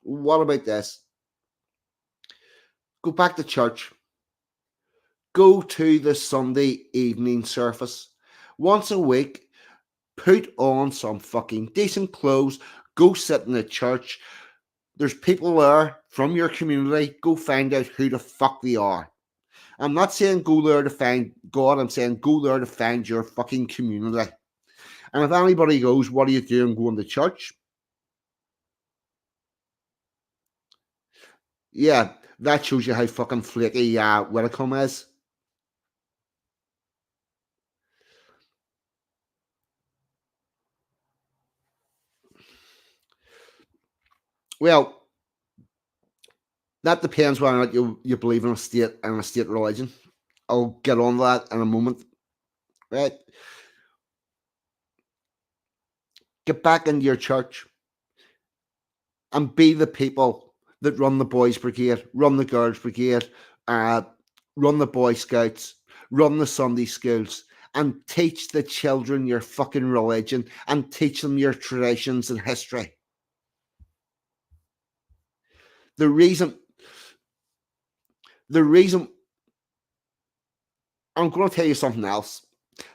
What about this? Go back to church. Go to the Sunday evening service. Once a week, put on some fucking decent clothes. Go sit in the church. There's people there from your community. Go find out who the fuck they are. I'm not saying go there to find God. I'm saying go there to find your fucking community. And if anybody goes, what are you doing going to church? Yeah, that shows you how fucking flaky Widdicombe is. Well, that depends whether or not you believe in a state and a state religion. I'll get on to that in a moment. Right? Get back into your church and be the people that run the boys' brigade, run the girls' brigade, run the Boy Scouts, run the Sunday schools, and teach the children your fucking religion and teach them your traditions and history. The reason I'm going to tell you something else.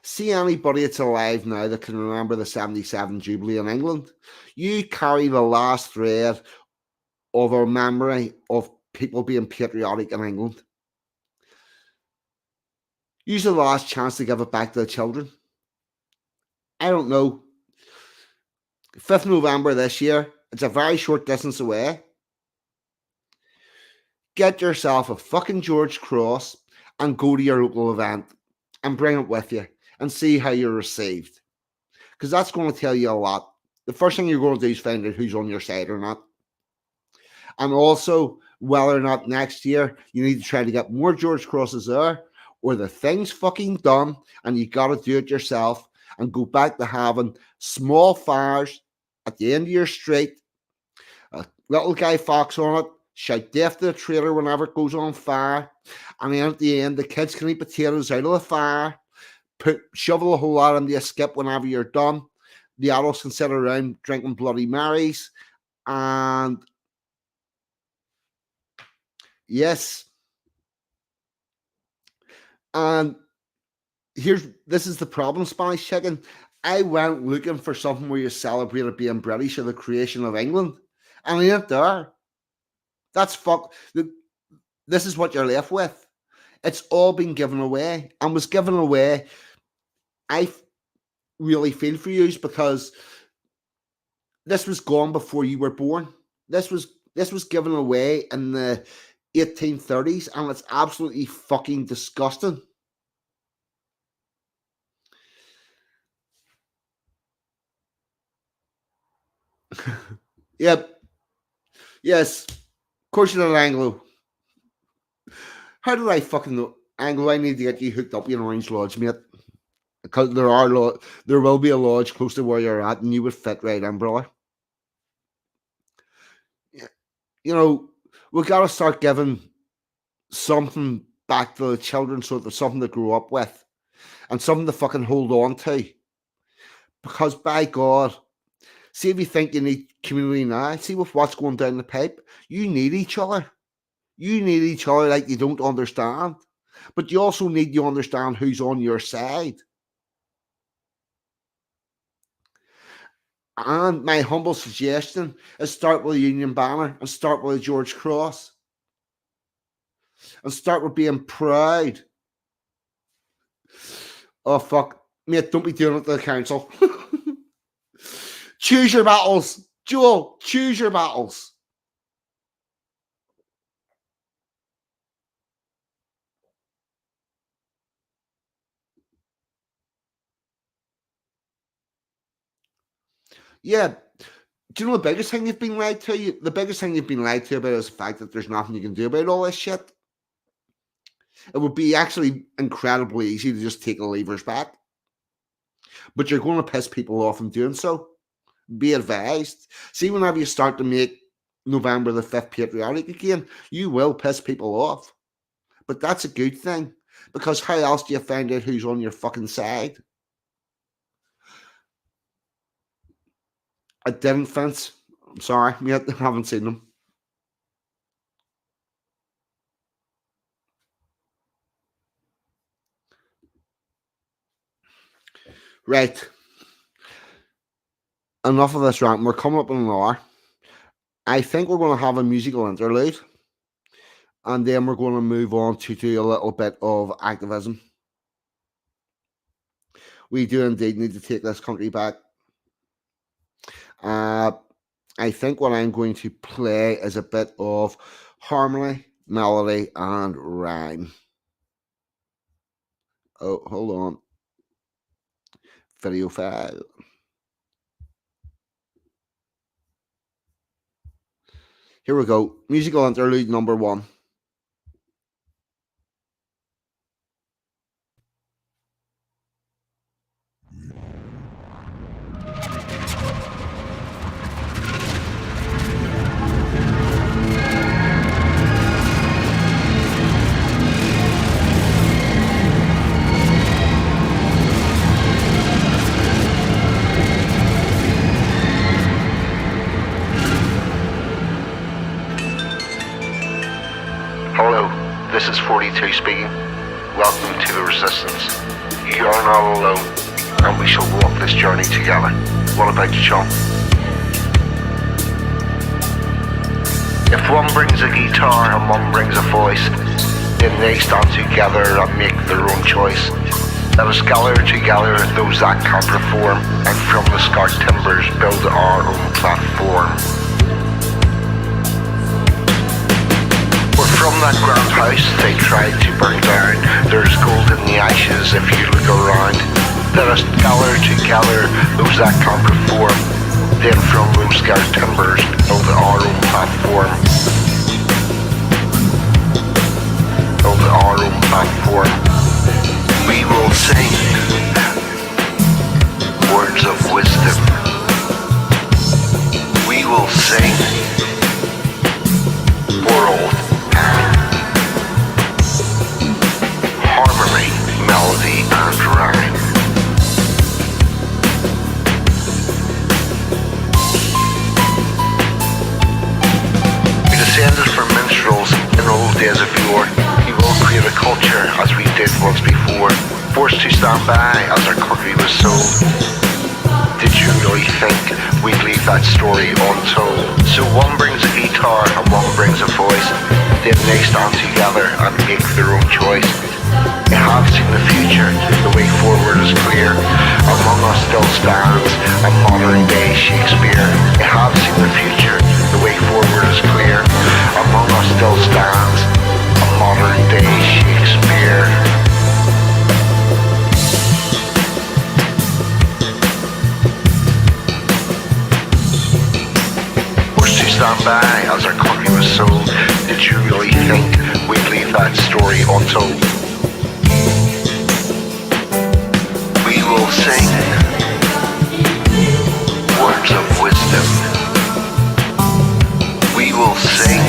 See anybody that's alive now that can remember the 77 Jubilee in England? You carry the last thread of our memory of people being patriotic in England. Use the last chance to give it back to the children. I don't know. 5th November this year, it's a very short distance away. Get yourself a fucking George Cross and go to your local event and bring it with you and see how you're received. Because that's going to tell you a lot. The first thing you're going to do is find out who's on your side or not. And also, whether or not next year you need to try to get more George Crosses there, or the thing's fucking done and you got to do it yourself and go back to having small fires at the end of your street A little Guy Fawkes on it, shout death to the traitor whenever it goes on fire, and then at the end, the kids can eat potatoes out of the fire, shovel a whole lot into a skip whenever you're done. The adults can sit around drinking Bloody Marys, and yes, and this is the problem, Spanish Chicken. I went looking for something where you celebrated being British or the creation of England, and it ain't there. That's fuck. This is what you're left with. It's all been given away, and was given away. I really feel for you because this was gone before you were born. This was given away in the 1830s, and it's absolutely fucking disgusting. Yep. Yes. Of course you're an Anglo. How did I fucking know? Anglo, I need to get you hooked up in Orange Lodge, mate. Because there will be a lodge close to where you're at, and you would fit right in, brother. You know, we've got to start giving something back to the children so there's something to grow up with and something to fucking hold on to. Because by God, see if you think you need community now, see with what's going down the pipe, you need each other. You need each other like you don't understand. But you also need to understand who's on your side. And my humble suggestion is start with a Union banner and start with a George Cross. And start with being proud. Oh, fuck. Mate, don't be doing it to the council. Choose your battles. Joel, choose your battles. Yeah. Do you know the biggest thing you've been lied to? The biggest thing you've been lied to about is the fact that there's nothing you can do about all this shit. It would be actually incredibly easy to just take the levers back. But you're going to piss people off in doing so. Be advised. See, whenever you start to make November the 5th patriotic again, you will piss people off. But that's a good thing. Because how else do you find out who's on your fucking side? I didn't, Vince. I'm sorry. I haven't seen them. Right. Enough of this rant. We're coming up in an hour. I think we're going to have a musical interlude. And then we're going to move on to do a little bit of activism. We do indeed need to take this country back. I think what I'm going to play is a bit of harmony, melody, and rhyme. Oh, hold on. Video file. Here we go. Musical interlude number 1. Hello, this is 42 speaking. Welcome to the Resistance. You are not alone, and we shall walk this journey together. What about you, John? If one brings a guitar and one brings a voice, then they stand together and make their own choice. Let us gather together those that can perform, and from the scarred timbers build our own platform. From that grand house they tried to burn down, there's gold in the ashes if you look around. Let us gather together those that can perform, then from those scarred timbers build our own platform. Build our own platform. We will sing words of wisdom. We will sing days of yore. We will create a culture as we did once before, forced to stand by as our country was sold. Did you really think we'd leave that story untold? So one brings a guitar and one brings a voice. Then they stand together and make their own choice. They have seen the future, the way forward is clear. Among us still stands a modern day Shakespeare. They have seen the future, the way forward is clear. Among us still stands a modern day Shakespeare. Stand by as our country was sold. Did you really think we'd leave that story untold? We will sing words of wisdom. We will sing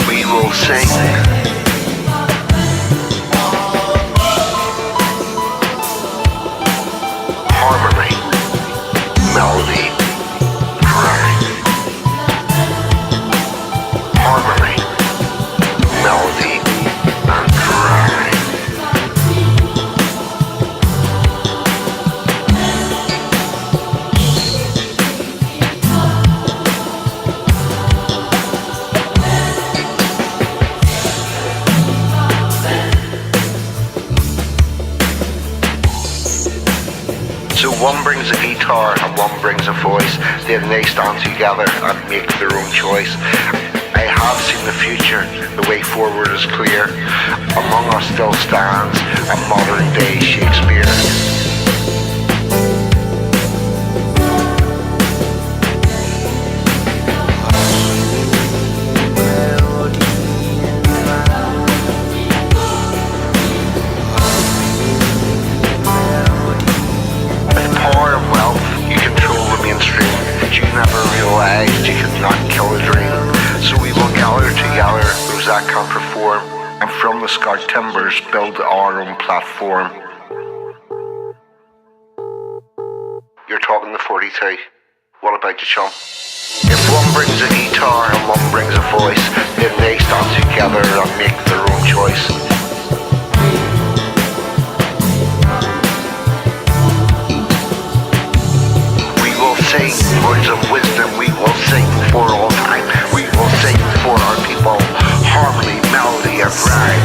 we will sing harmony, melody, rhyme. Harmony, melody, and rhyme. So one brings a guitar and one brings a voice. Then they stand together and make their own choice. I have seen the future, the way forward is clear. Among us still stands a modern day Shakespeare. Never realized you could not kill a dream. So we will gather together those that can perform, and from the scarred timbers build our own platform. You're talking to 42. What about you, chum? If one brings a guitar and one brings a voice, then they stand together and make their own choice. Sing words of wisdom, we will sing for all time. We will sing for our people, harmony, melody, and rhyme.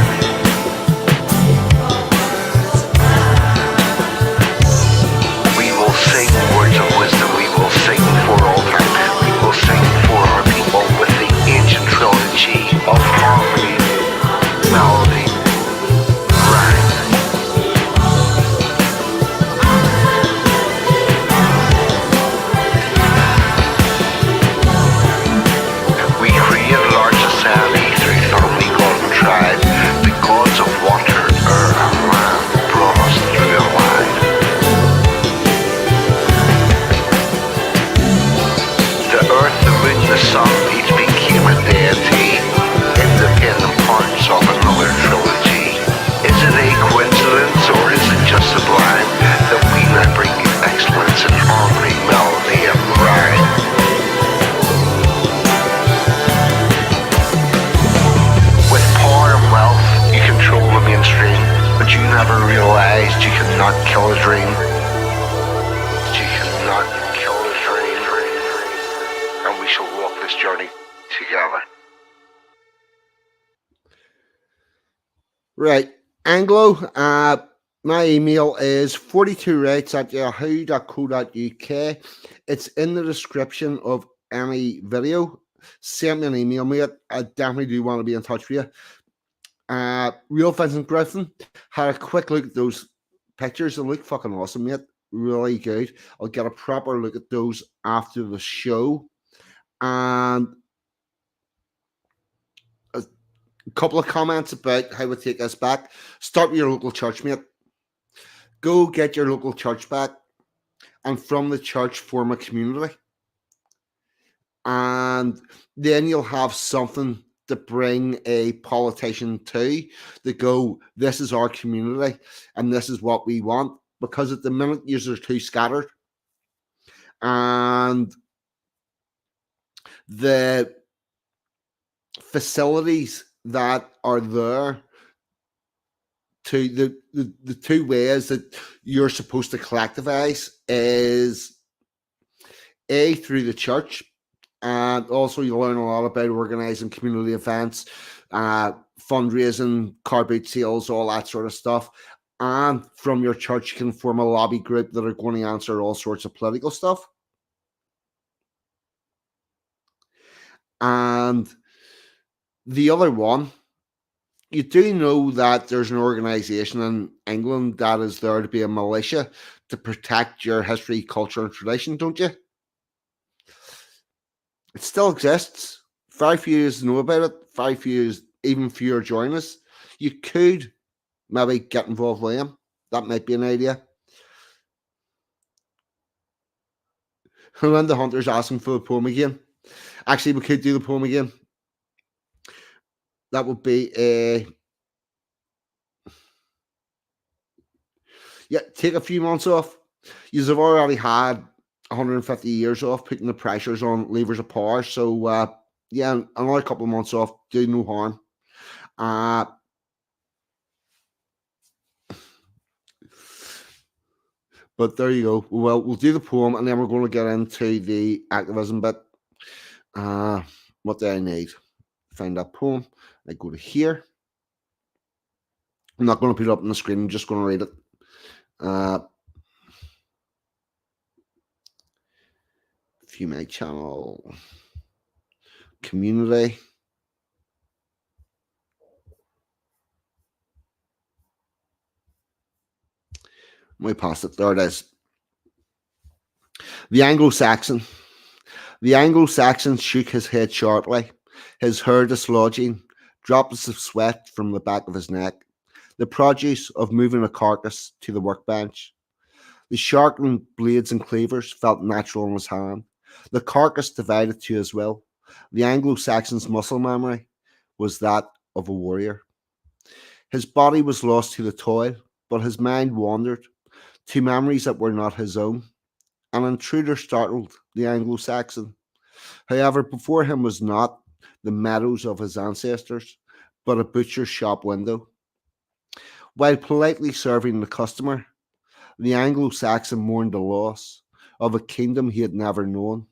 We will sing words of wisdom, we will sing for all time. We will sing for our people with the ancient trilogy of harmony, melody, rhyme. The sun each became a deity, independent parts of another trilogy. Is it a coincidence or is it just sublime that we now bring excellence in harmony, melody, and rhyme? With power and wealth, you control the mainstream, but you never realized you could not kill a dream. You cannot kill a dream, and we shall walk this journey together. Right, Anglo, my email is 42rights@yahoo.co.uk. It's in the description of any video. Send me an email, mate. I definitely do want to be in touch with you. Real Vincent Griffin, had a quick look at those pictures. They look fucking awesome, mate. Really good. I'll get a proper look at those after the show. And a couple of comments about how we take us back. Start with your local church, mate. Go get your local church back, and from the church form a community. And then you'll have something to bring a politician to go, this is our community and this is what we want. Because at the minute, you're too scattered. And the facilities that are there to the two ways that you're supposed to collectivize is A, through the church, and also you learn a lot about organizing community events, fundraising, car boot sales, all that sort of stuff. And from your church, you can form a lobby group that are going to answer all sorts of political stuff. And the other one, you do know that there's an organization in England that is there to be a militia to protect your history, culture, and tradition, don't you? It still exists. Very few know about it. Very few, even fewer join us. You could maybe get involved with them. That might be an idea. When the hunter's asking for the poem again. Actually, we could do the poem again. That would be a... Yeah, take a few months off. You've already had 150 years off, putting the pressures on levers of power. So, yeah, another couple of months off, do no harm. But there you go. Well, we'll do the poem, and then we're going to get into the activism bit. What do I need? Find that poem. I go to here. I'm not going to put it up on the screen. I'm just going to read it. View my channel. Community. Way past it. There it is. The Anglo-Saxon. The Anglo-Saxon shook his head sharply, his hair dislodging, droplets of sweat from the back of his neck, the produce of moving a carcass to the workbench. The sharpened blades and cleavers felt natural in his hand. The carcass divided to his will. The Anglo-Saxon's muscle memory was that of a warrior. His body was lost to the toil, but his mind wandered to memories that were not his own. An intruder startled the Anglo-Saxon. However, before him was not the meadows of his ancestors, but a butcher's shop window. While politely serving the customer, the Anglo-Saxon mourned the loss of a kingdom he had never known,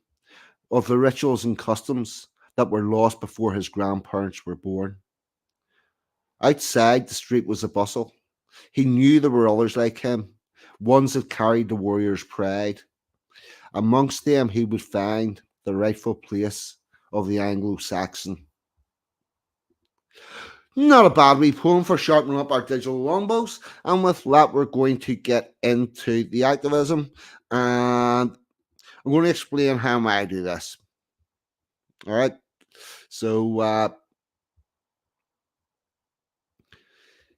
of the rituals and customs that were lost before his grandparents were born. Outside, the street was a bustle. He knew there were others like him, ones that carried the warrior's pride. Amongst them, he would find the rightful place of the Anglo-Saxon. Not a bad wee poem for sharpening up our digital longbows. And with that, we're going to get into the activism. And I'm going to explain how I do this. All right. So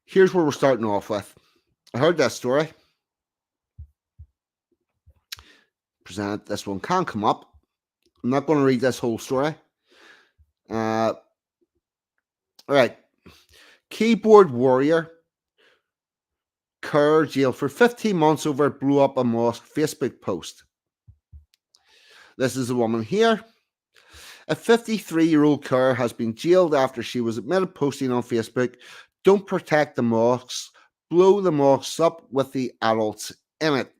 here's where we're starting off with. I heard that story. Present this one can come up. I'm not going to read this whole story. All right. Keyboard warrior Kerr jailed for 15 months over blew up a mosque Facebook post. This is a woman here. A 53-year-old Kerr has been jailed after she was admitted posting on Facebook, "Don't protect the mosques, blow the mosques up with the adults in it."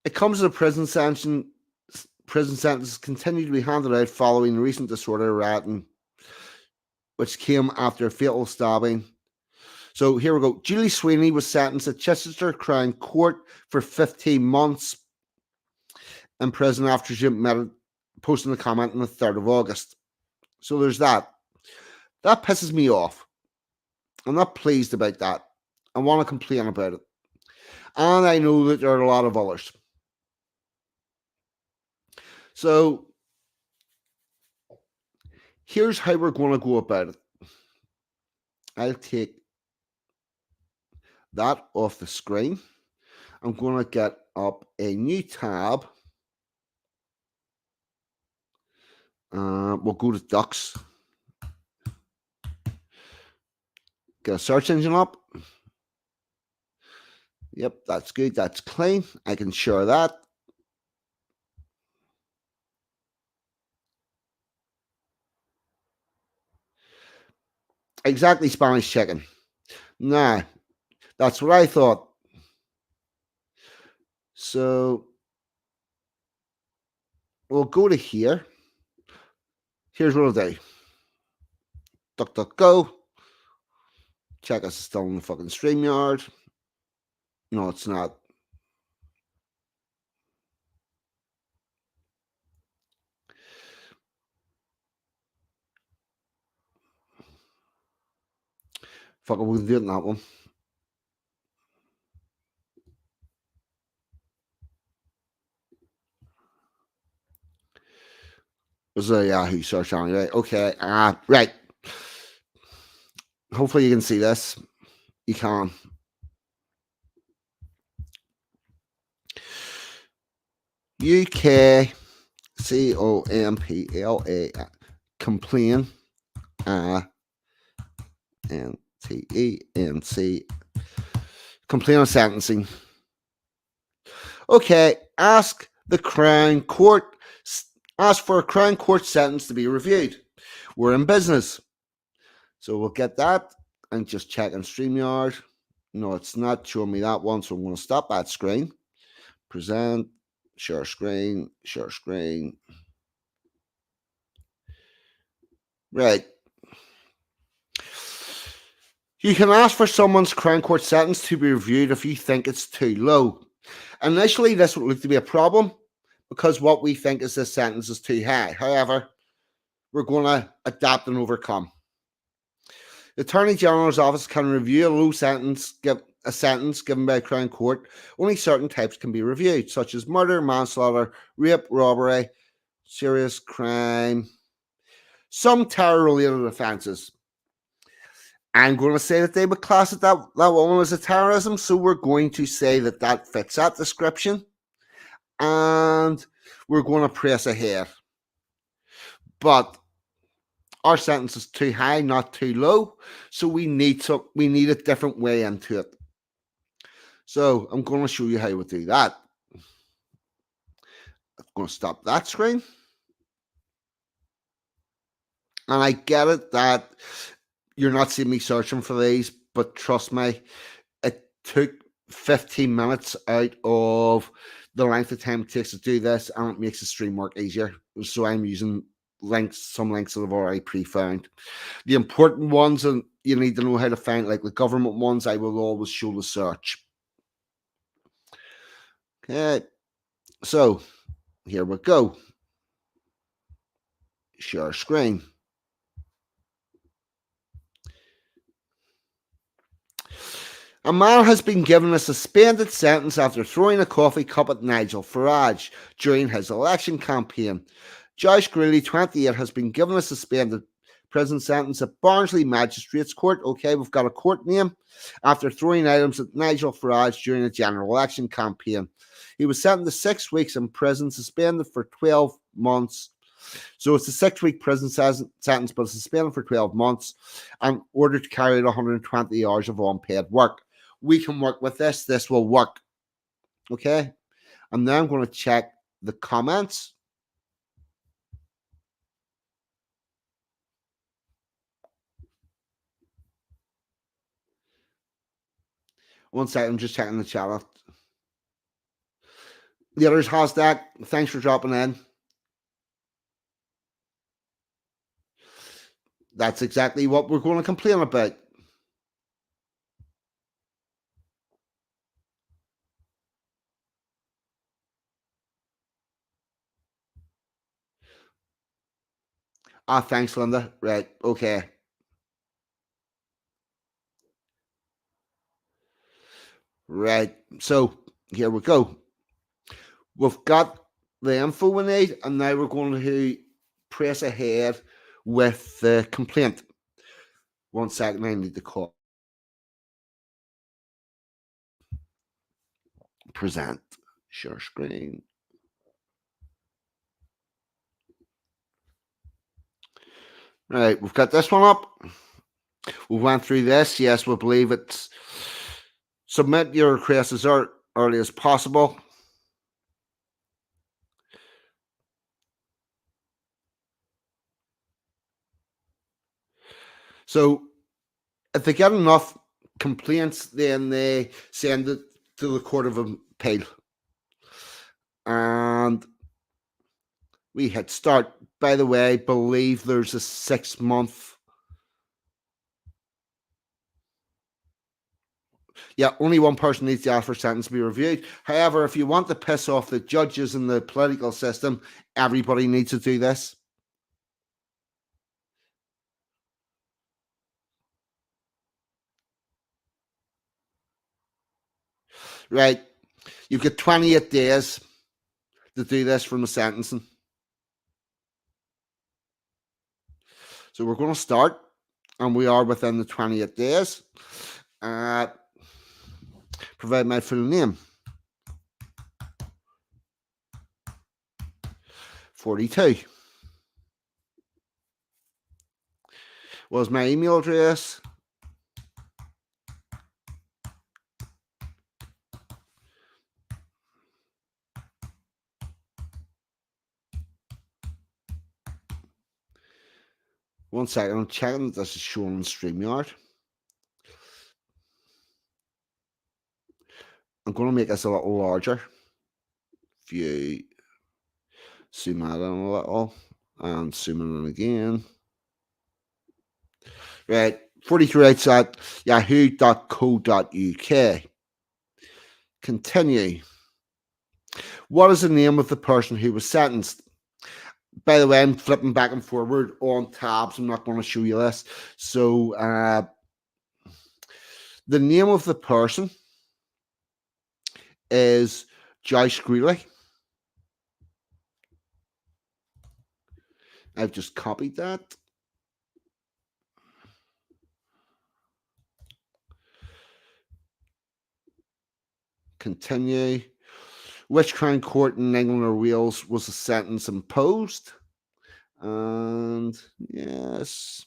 It comes as a prison sentence continued to be handed out following recent disorder rioting, which came after a fatal stabbing. So here we go. Julie Sweeney was sentenced at Chichester Crown Court for 15 months in prison after she admitted posting a comment on the 3rd of August. So there's that. That pisses me off. I'm not pleased about that. I want to complain about it. And I know that there are a lot of others. So here's how we're going to go about it. I'll take that off the screen. I'm going to get up a new tab. We'll go to Ducks. Get a search engine up. Yep, that's good. That's clean. I can share that. Exactly, Spanish chicken. Nah, that's what I thought. So we'll go to here. Here's what I'll do. DuckDuckGo. Check us still in the fucking StreamYard. No, it's not. Fuck it, we'll do it in that one. Was a Yahoo search anyway. Okay, right. Hopefully you can see this. You can. UK COMPLA complain NTENC complain on sentencing. Okay, ask for a Crown Court sentence to be reviewed. We're in business. So we'll get that and just check on StreamYard. No, it's not showing me that one, so I'm going to stop that screen. Present, share screen. Right. You can ask for someone's Crown Court sentence to be reviewed if you think it's too low. Initially, this would look to be a problem because what we think is this sentence is too high. However, we're going to adapt and overcome. The Attorney General's office can review a low sentence, a sentence given by a Crown Court. Only certain types can be reviewed, such as murder, manslaughter, rape, robbery, serious crime, some terror-related offences. I'm going to say that they would class it that one as a terrorism, so we're going to say that that fits that description, and we're going to press ahead. But our sentence is too high, not too low, so we need a different way into it. So I'm going to show you how we do that. I'm going to stop that screen. And I get it that you're not seeing me searching for these, but trust me, it took 15 minutes out of the length of time it takes to do this, and it makes the stream work easier. So I'm using some links that I've already pre-found. The important ones, and you need to know how to find, like the government ones, I will always show the search. Okay, so here we go. Share screen. A man has been given a suspended sentence after throwing a coffee cup at Nigel Farage during his election campaign. Josh Greeley, 28, has been given a suspended prison sentence at Barnsley Magistrates Court. Okay, we've got a court name. After throwing items at Nigel Farage during a general election campaign. He was sentenced to 6 weeks in prison, suspended for 12 months. So it's a 6-week prison sentence, but suspended for 12 months and ordered to carry out 120 hours of unpaid work. We can work with this. This will work. Okay. And now I'm going to check the comments. One second, I'm just checking the chat. The others, Hashtag, thanks for dropping in. That's exactly what we're going to complain about. Thanks, Linda. Right, okay. Right, so here we go. We've got the info we need, and now we're going to press ahead with the complaint. 1 second, I need to call. Present. Share screen. Right, we've got this one up. We went through this. Yes, we believe it's submit your request as early as possible. So If they get enough complaints, then they send it to the Court of Appeal. And we hit start. By the way, I believe there's a 6-month. Yeah, only one person needs to ask for sentence to be reviewed. However, if you want to piss off the judges in the political system, everybody needs to do this. Right. You've got 28 days to do this from the sentencing. So we're going to start, and we are within the 28 days. Provide my full name. 42. Was my email address. One second, I'm checking this is shown on StreamYard. I'm going to make this a little larger. View. Zoom out in a little. And zoom in again. Right. 43 at yahoo.co.uk. Continue. What is the name of the person who was sentenced? By the way, I'm flipping back and forward on tabs. I'm not going to show you this. So, the name of the person is Joyce Greeley. I've just copied that. Continue. Which Crown Court in England or Wales was the sentence imposed? And yes.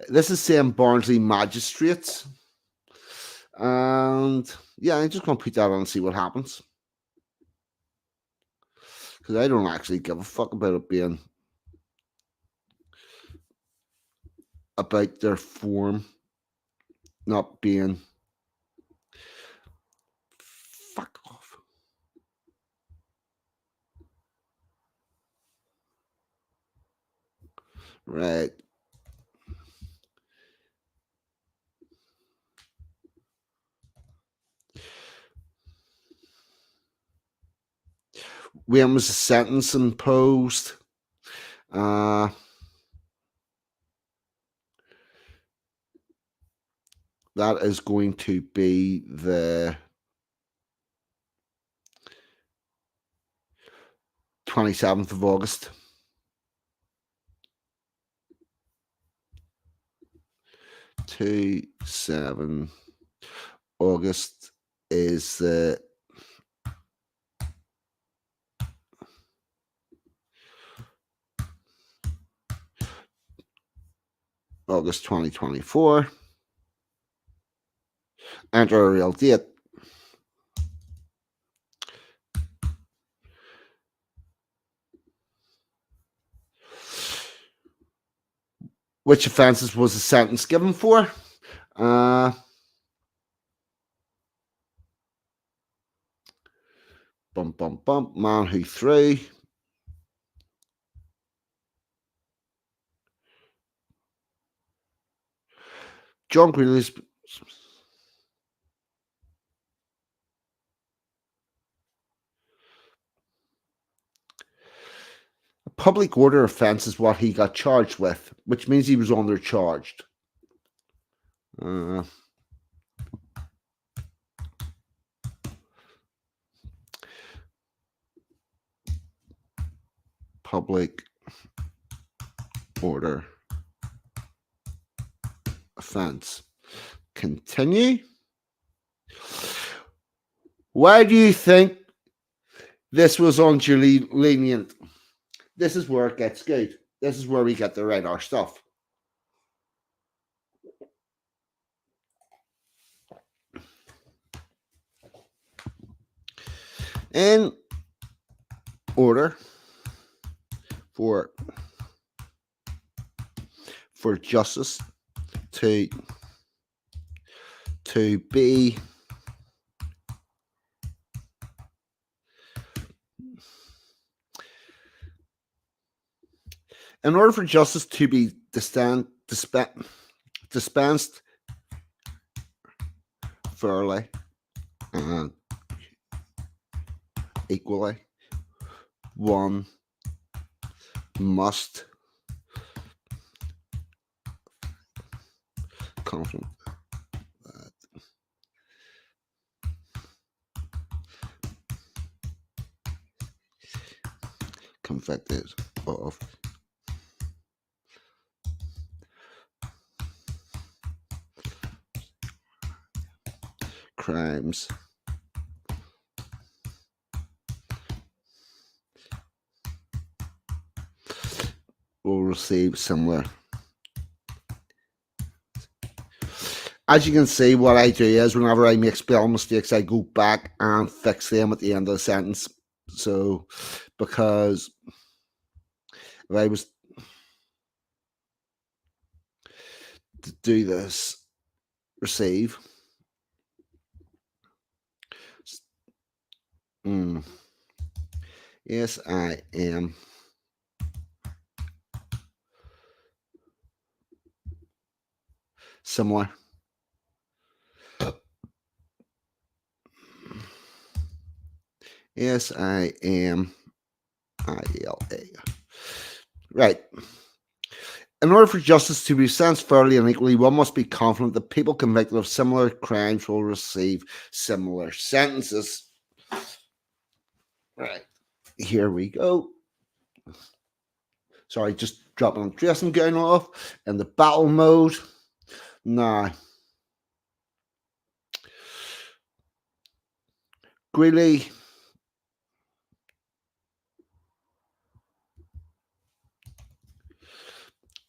This is saying Barnsley Magistrates. And yeah, I'm just going to put that on and see what happens. Because I don't actually give a fuck about it being about their form not being. Fuck off. Right. When was the sentence imposed? That is going to be the 27th of August. 27 August is the August 2024. Enter a real date. Which offences was the sentence given for? Bum, bum, bum. Man who threw. John Greeley's. A public order offence is what he got charged with, which means he was undercharged. Public order offence. Continue. Why do you think this was unduly lenient? This is where it gets good. This is where we get to write our stuff. In order for for justice to be in order for justice to be dispensed fairly and equally, one must confident that convicted of crimes will receive similar. As you can see, what I do is whenever I make spelling mistakes, I go back and fix them at the end of the sentence. So, because if I was to do this, receive, yes, I am similar. Yes, I am ILA. Right. In order for justice to be dispensed fairly and equally, one must be confident that people convicted of similar crimes will receive similar sentences. Right. Here we go. Sorry, just dropping the dressing gown off in the battle mode. Now, Greeley.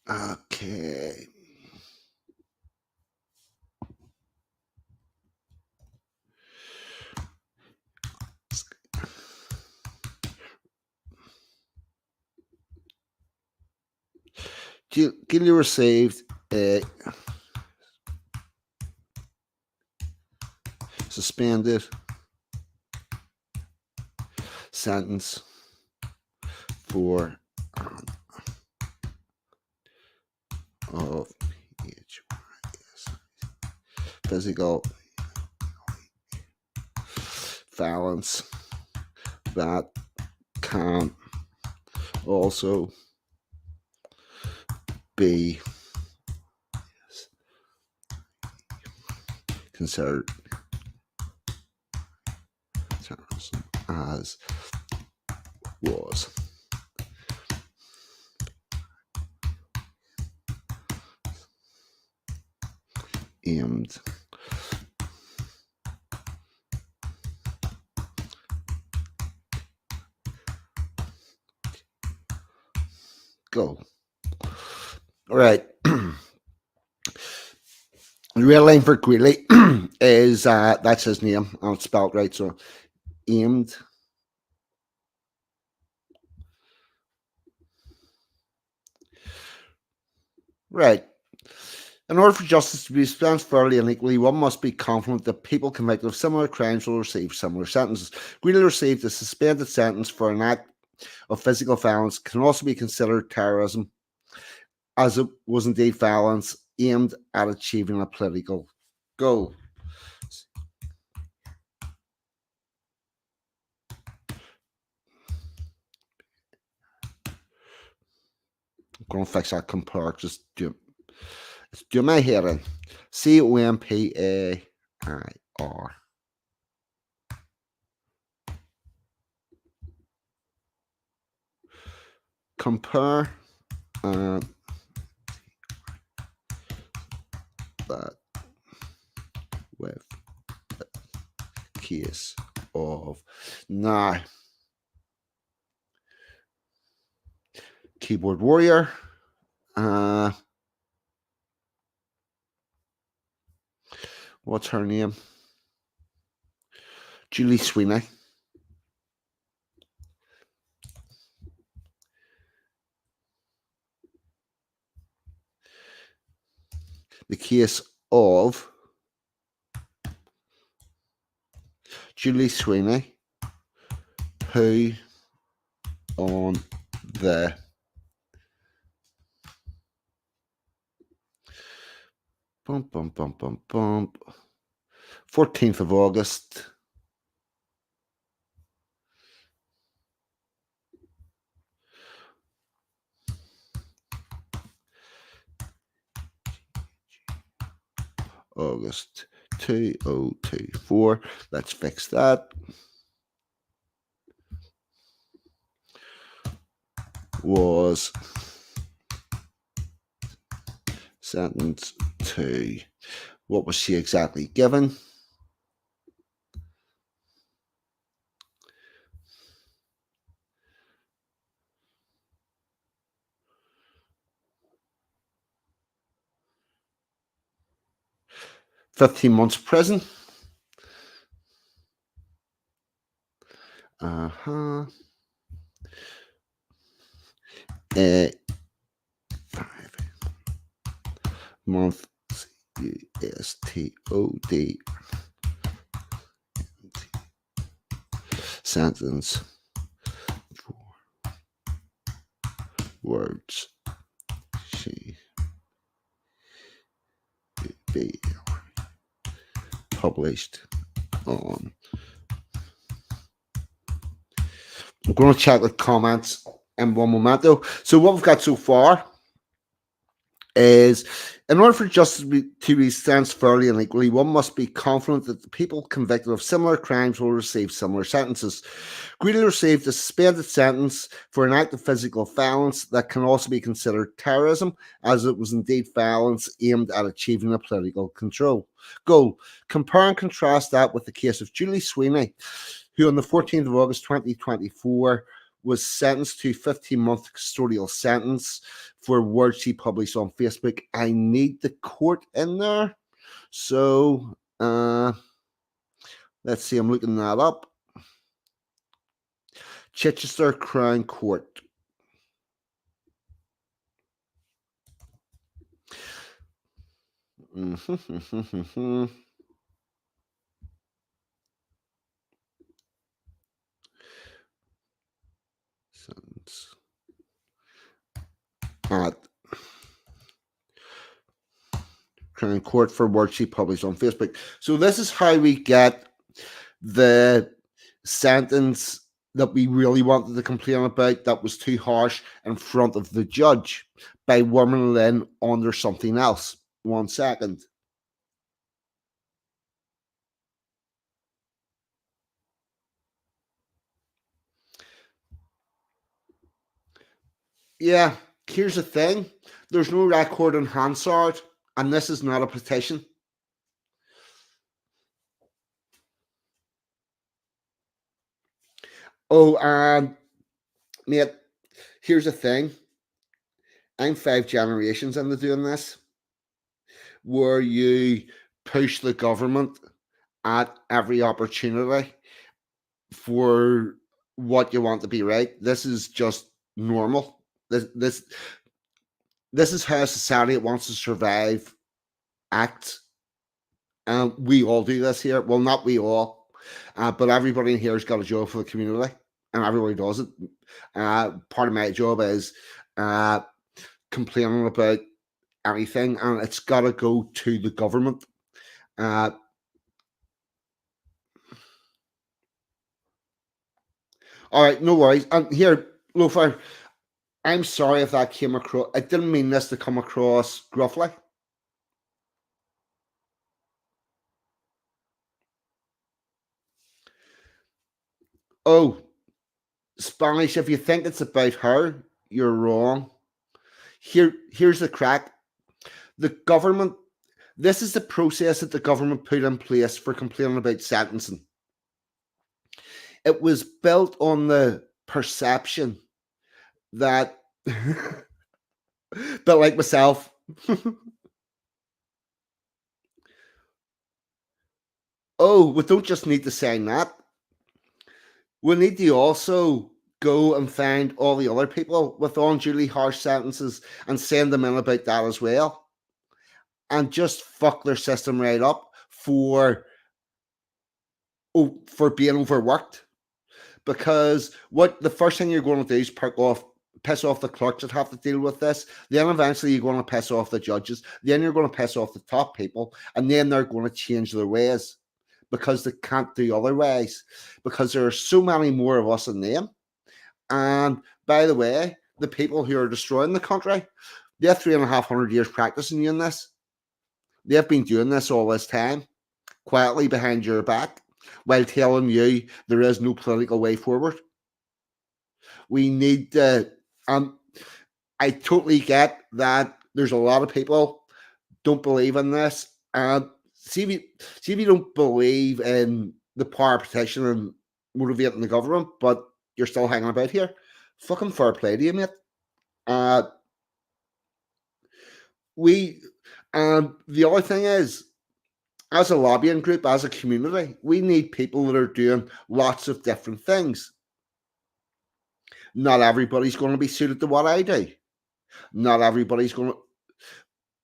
Okay. Gilly received a suspended sentence for of physical violence that can also be considered as was aimed go. All right. The real name for Greeley is that's his name, and it's spelled right. So aimed right. In order for justice to be dispensed fairly and equally, one must be confident that people convicted of similar crimes will receive similar sentences. Greeley received a suspended sentence for an act of physical violence can also be considered terrorism, as it was indeed violence aimed at achieving a political goal. I'm going to fix that compare, just do my head in. COMPAIR. Compare that with the case of now keyboard warrior. What's her name? Julie Sweeney. the case of Julie Sweeney, who on the bump, bump, bump, bump, bump, 14th of August, August 2024. Let's fix that. Was sentenced to, what was she exactly given? $15 months prison. Uh-huh. 5 months USTOD sentence for words she be published on. I'm going to check the comments in one momento. So what we've got so far is, in order for justice to be sentenced fairly and equally, one must be confident that the people convicted of similar crimes will receive similar sentences. Greeley received a suspended sentence for an act of physical violence that can also be considered terrorism, as it was indeed violence aimed at achieving a political goal. Compare and contrast that with the case of Julie Sweeney, who on the 14th of August 2024 was sentenced to a 15-month custodial sentence for words she published on Facebook. I need the court in there. So let's see, I'm looking that up. Chichester Crown Court. At Crown Court for words she published on Facebook. So this is how we get the sentence that we really wanted to complain about that was too harsh in front of the judge by worming it in under something else. 1 second. Yeah, here's the thing. There's no record in Hansard, and this is not a petition. Oh, and mate, here's the thing. I'm 5 generations into doing this, where you push the government at every opportunity for what you want to be right. This is just normal. This is how a society that wants to survive acts. And we all do this here. Well, not we all, but everybody in here has got a job for the community, and everybody does it. Part of my job is complaining about anything, and it's got to go to the government. All right, no worries. And here, Lothar, I'm sorry if that came across. I didn't mean this to come across gruffly. Oh, Spanish, if you think it's about her, you're wrong. Here's the crack. The government, this is the process that the government put in place for complaining about sentencing. It was built on the perception that, but like myself, oh, we don't just need to sign that. We need to also go and find all the other people with unduly harsh sentences and send them in about that as well. and just fuck their system right up for being overworked. Because what the first thing you're going to do is piss off the clerks that have to deal with this. Then eventually you're going to piss off the judges. Then you're going to piss off the top people, and then they're going to change their ways because they can't do otherwise. Because there are so many more of us than them. And by the way, the people who are destroying the country, they're 3,500 years practicing in this. They've been doing this all this time, quietly behind your back, while telling you there is no political way forward. We need to, I totally get that there's a lot of people don't believe in this. See if you don't believe in the power of petition and motivating the government, but you're still hanging about here. Fucking fair play to you, mate. The other thing is, as a lobbying group, as a community, we need people that are doing lots of different things. Not everybody's going to be suited to what I do. Not everybody's going to,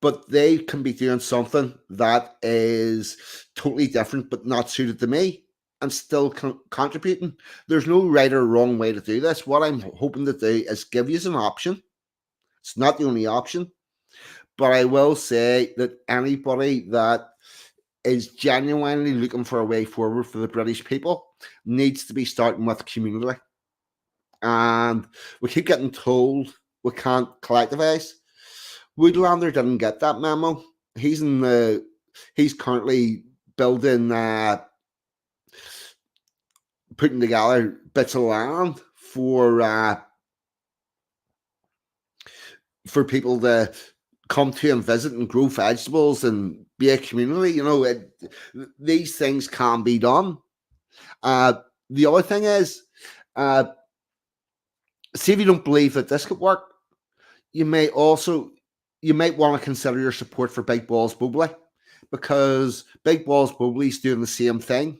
but they can be doing something that is totally different, but not suited to me, and still contributing. There's no right or wrong way to do this. What I'm hoping to do is give you an option. It's not the only option, but I will say that anybody that is genuinely looking for a way forward for the British people needs to be starting with community. And we keep getting told we can't collectivize. Woodlander didn't get that memo. He's currently building, putting together bits of land for people to come to and visit and grow vegetables and be a community. You know, these things can be done. The other thing is, see if you don't believe that this could work, you might want to consider your support for Big Balls Bubbly, because Big Balls Bubbly is doing the same thing,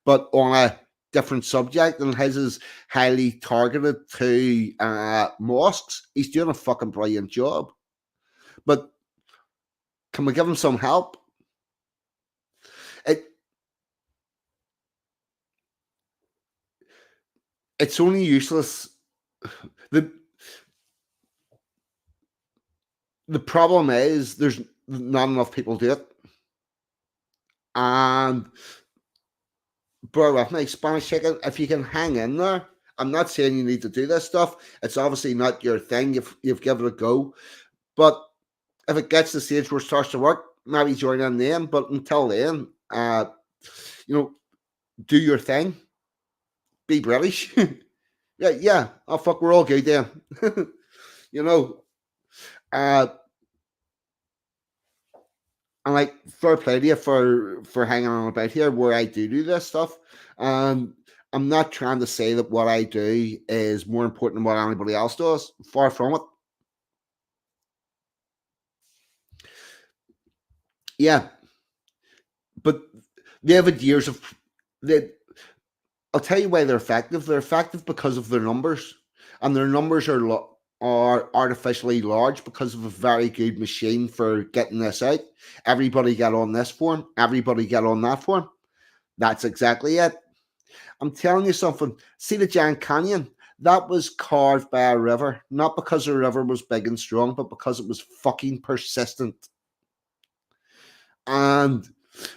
but on a different subject, and his is highly targeted to mosques. He's doing a fucking brilliant job. But can we give him some help? It's only useless. The problem is there's not enough people do it. And bear with me, Spanish Chicken, if you can hang in there, I'm not saying you need to do this stuff. It's obviously not your thing. You've given it a go. But if it gets to the stage where it starts to work, maybe join in then. But until then, do your thing. Be British. yeah. Oh, fuck, we're all good then. And like, fair play to you for hanging on about here where I do this stuff. I'm not trying to say that what I do is more important than what anybody else does. Far from it. Yeah. But they have had years of... I'll tell you why they're effective. They're effective because of their numbers. And their numbers are artificially large because of a very good machine for getting this out. Everybody get on this form. Everybody get on that form. That's exactly it. I'm telling you something. See the Giant Canyon? That was carved by a river. Not because the river was big and strong, but because it was fucking persistent. And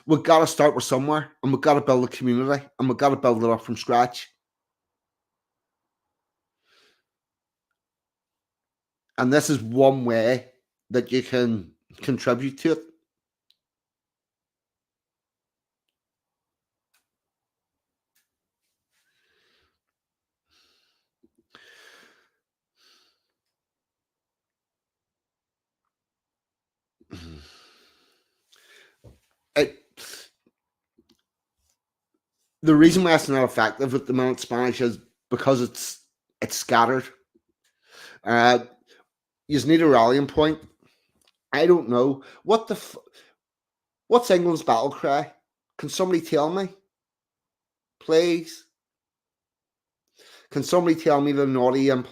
we've got to start with somewhere. And we've got to build a community. And we've got to build it up from scratch. And this is one way that you can contribute to it. The reason why it's not effective at the minute, Spanish, is because it's scattered. You just need a rallying point. I don't know. What's England's battle cry? Can somebody tell me? Please? Can somebody tell me the naughty and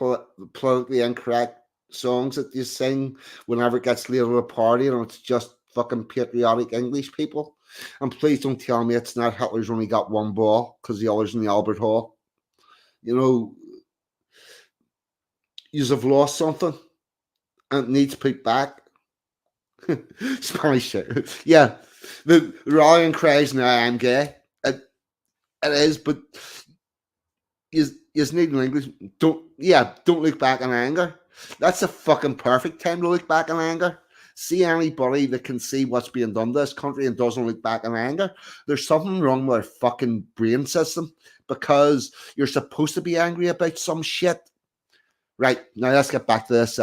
politically incorrect songs that you sing whenever it gets later at a party and it's just fucking patriotic English people. And please don't tell me it's not Hitler's only got one ball because the other's in the Albert Hall. You know, you have lost something and it needs put back. Spanish shit. Yeah, the rallying cries now I'm gay. It is, but you need an English. Don't look back in anger. That's a fucking perfect time to look back in anger. See anybody that can see what's being done to this country and doesn't look back in anger. There's something wrong with our fucking brain system because you're supposed to be angry about some shit. Right, now let's get back to this.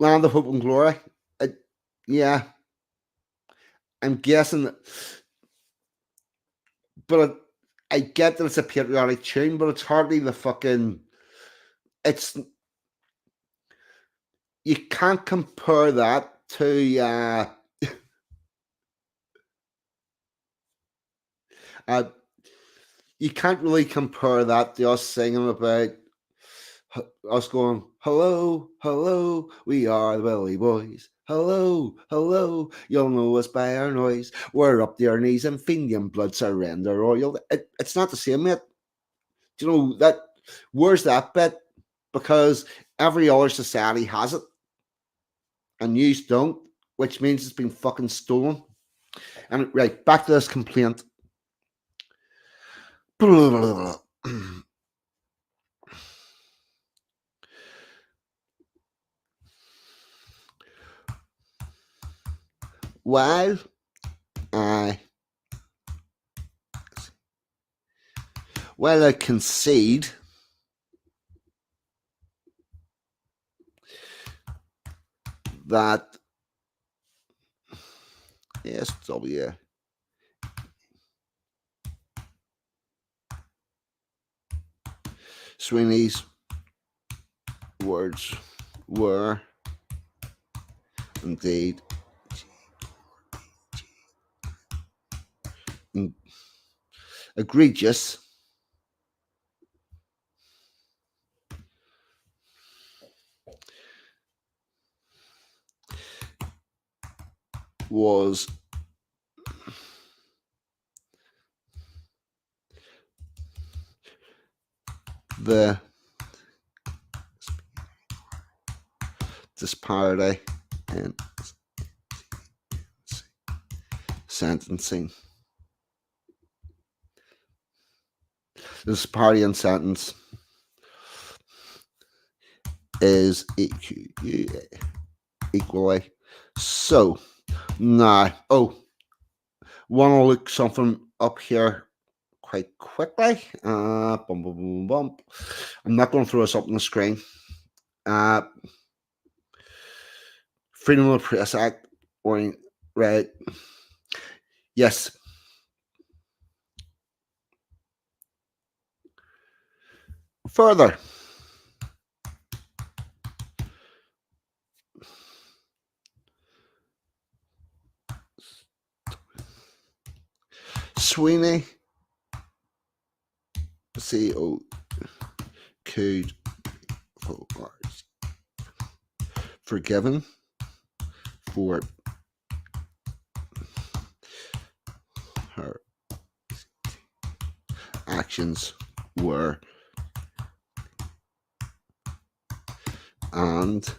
Land of Hope and Glory. Yeah, I'm guessing that, but I get that it's a patriotic tune, but it's hardly the fucking. You can't compare that to. You can't really compare that to us singing about us going, hello, hello, we are the Billy Boys. Hello, hello, you'll know us by our noise. We're up to our knees in Fenian blood, surrender royal. It's not the same, mate. Do you know that? Where's that bit? Because every other society has it, and you don't, which means it's been fucking stolen. And right, back to this complaint. While I concede that SW Sweeney's words were indeed egregious, was the disparity in sentencing. The disparity in sentence is equally so. Now, want to look something up here quite quickly. Bum, bum, bum, bum. I'm not going to throw this up on the screen. Freedom of the Press Act, right? Yes. Further, Sweeney CEO could forgiven for her actions were and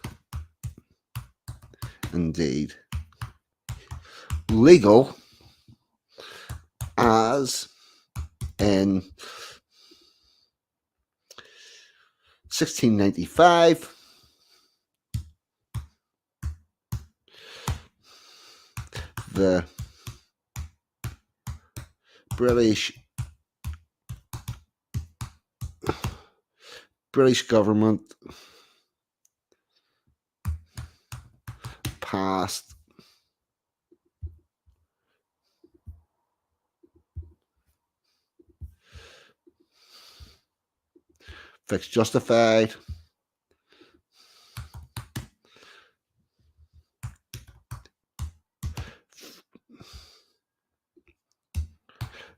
indeed legal as in 1695 the British government passed fixed justified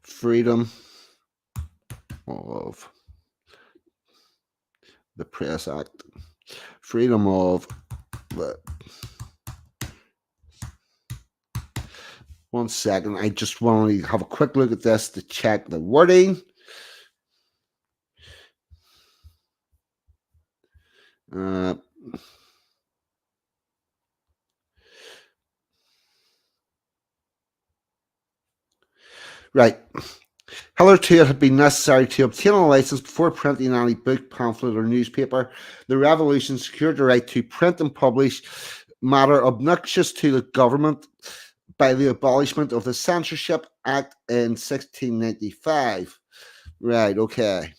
freedom of the Press Act. Freedom of the. 1 second. I just want to have a quick look at this to check the wording. Right. Hitherto it had been necessary to obtain a license before printing any book, pamphlet, or newspaper. The revolution secured the right to print and publish matter obnoxious to the government by the abolishment of the Censorship Act in 1695. Right, okay.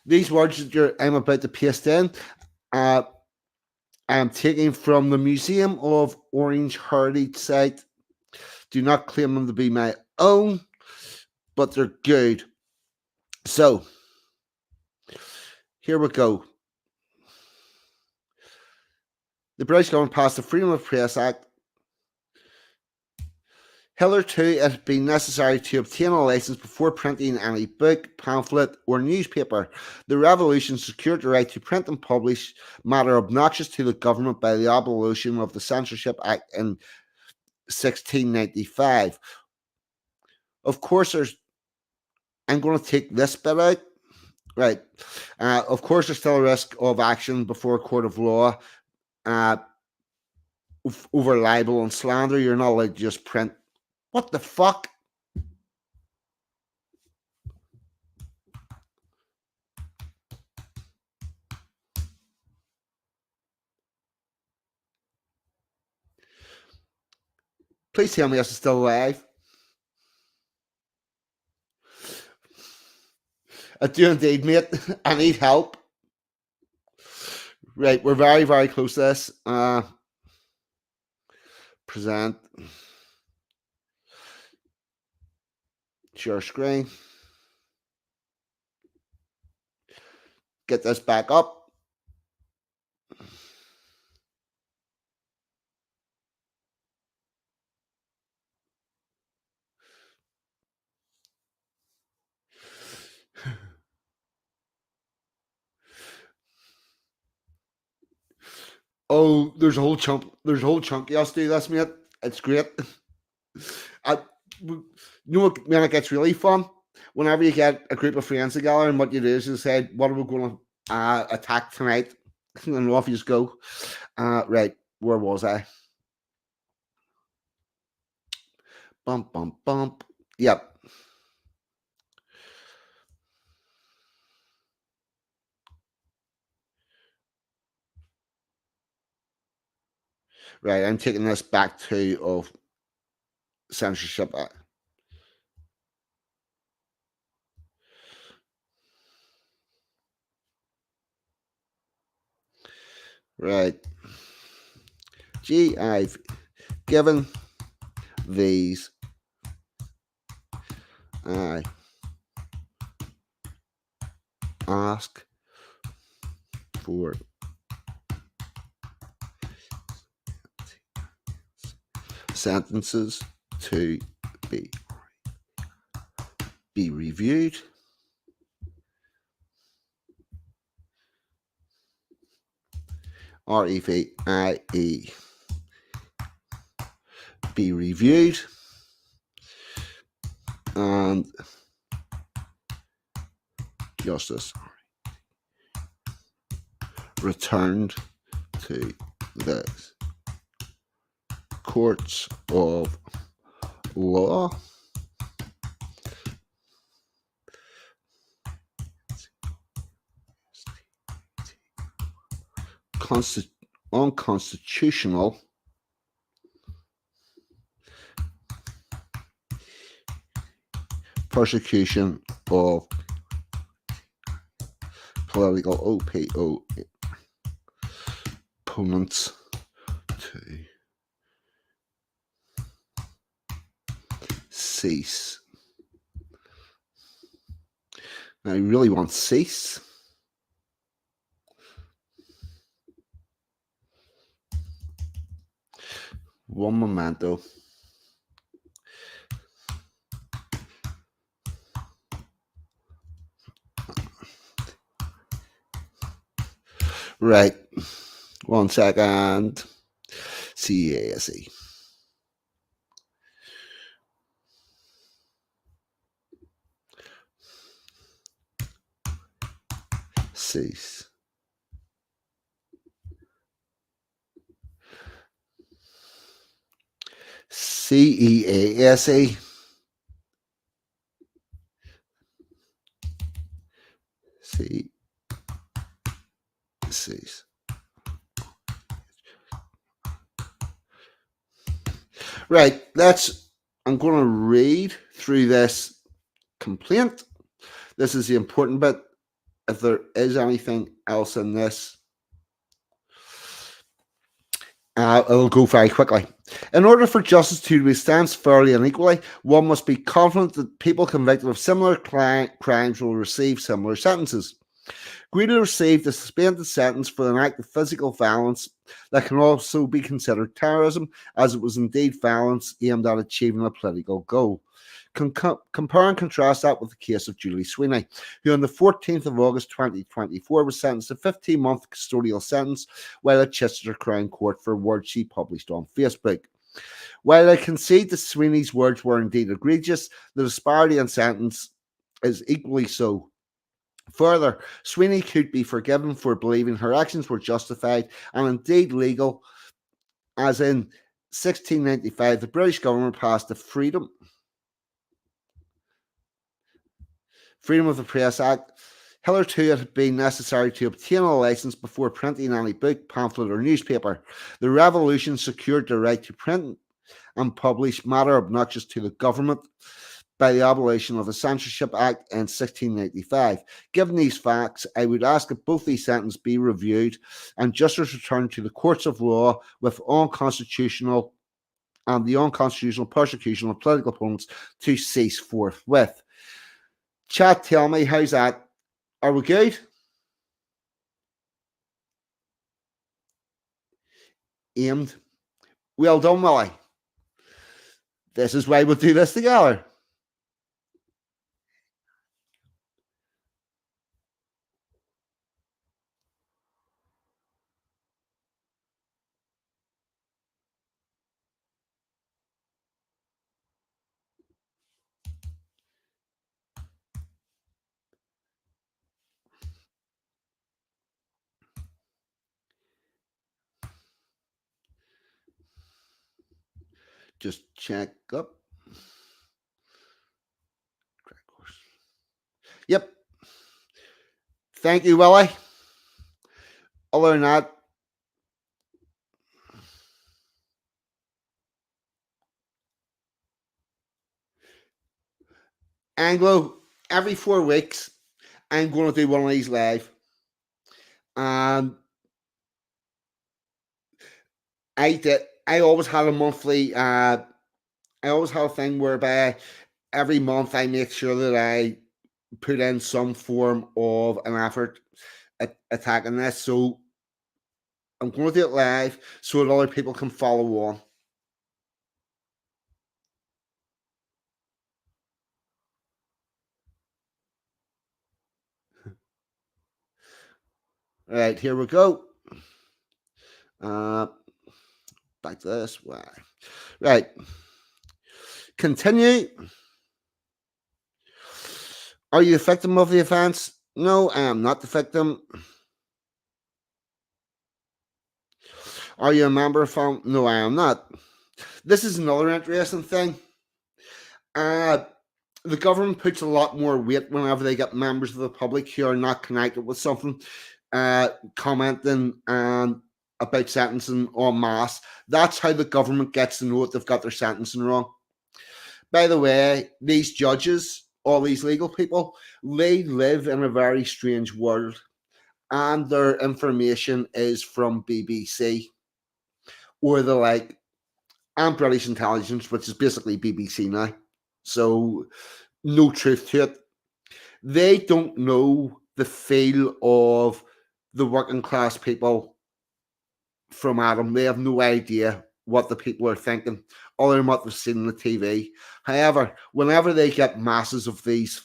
These words that I'm about to paste in, I'm taking from the Museum of Orange Heritage site. Do not claim them to be my own, but they're good. So, here we go. The British government passed the Freedom of Press Act. Hitherto, it had been necessary to obtain a license before printing any book, pamphlet, or newspaper. The revolution secured the right to print and publish matter obnoxious to the government by the abolition of the Censorship Act in 1695. Of course, I'm going to take this bit out. Right. Of course, there's still a risk of action before a court of law over libel and slander. You're not allowed to just print. What the fuck? Please tell me this is still alive. I do indeed, mate. I need help. Right, we're very, very close to this. Present. Share screen. Get this back up. Oh, there's a whole chunk. There's a whole chunk. Yes, do this, mate. It's great. You know what, when it gets really fun? Whenever you get a group of friends together, and what you do is you say, "What are we going to attack tonight?" And off you just go. Right, where was I? Bump, bump, bump. Yep. Right, I'm taking this back to of Censorship Act. Right. Gee, I've given these. I ask for sentences to be reviewed. REVIE be reviewed and justice returned to the courts of law. Unconstitutional persecution of political opponents to cease. Now, I really want cease. One momento. Right. 1 second. CASE. Cease. CEASE. Cease. Right, I'm going to read through this complaint. This is the important bit. If there is anything else in this, it'll go very quickly. In order for justice to be dispensed fairly and equally, one must be confident that people convicted of similar crimes will receive similar sentences. Greeley received a suspended sentence for an act of physical violence that can also be considered terrorism, as it was indeed violence aimed at achieving a political goal. Compare and contrast that with the case of Julie Sweeney, who on the 14th of August 2024 was sentenced to a 15-month custodial sentence while at Chichester Crown Court for words she published on Facebook. While I concede that Sweeney's words were indeed egregious, the disparity in sentence is equally so. Further, Sweeney could be forgiven for believing her actions were justified and indeed legal, as in 1695 the British government passed the Freedom of the Press Act. Hitherto it had been necessary to obtain a license before printing any book, pamphlet or newspaper. The revolution secured the right to print and publish matter obnoxious to the government by the abolition of the Censorship Act in 1695. Given these facts, I would ask that both these sentences be reviewed and justice returned to the courts of law with unconstitutional and the unconstitutional persecution of political opponents to cease forthwith. Chat, tell me, how's that? Are we good? Aimed. Well done, Willie. This is why we'll do this together. Just check up. Yep. Thank you, Willie. Other than that, Anglo, every 4 weeks, I'm going to do one of these live. I always had a monthly, I always have a thing whereby every month I make sure that I put in some form of an effort at attacking this. So I'm going to do it live so that other people can follow on. All right, here we go. Back to this. Right. Continue. Are you the victim of the offense? No, I am not the victim. Are you a member of family? No, I am not. This is another interesting thing. The government puts a lot more weight whenever they get members of the public who are not connected with something commenting about sentencing en masse. That's how the government gets to know if they've got their sentencing wrong. By the way, these judges, all these legal people, they live in a very strange world, and their information is from BBC or the like, and British intelligence, which is basically BBC now. So no truth to it. They don't know the feel of the working class people from Adam. They have no idea what the people are thinking, other than what they've seen on the TV. However, whenever they get masses of these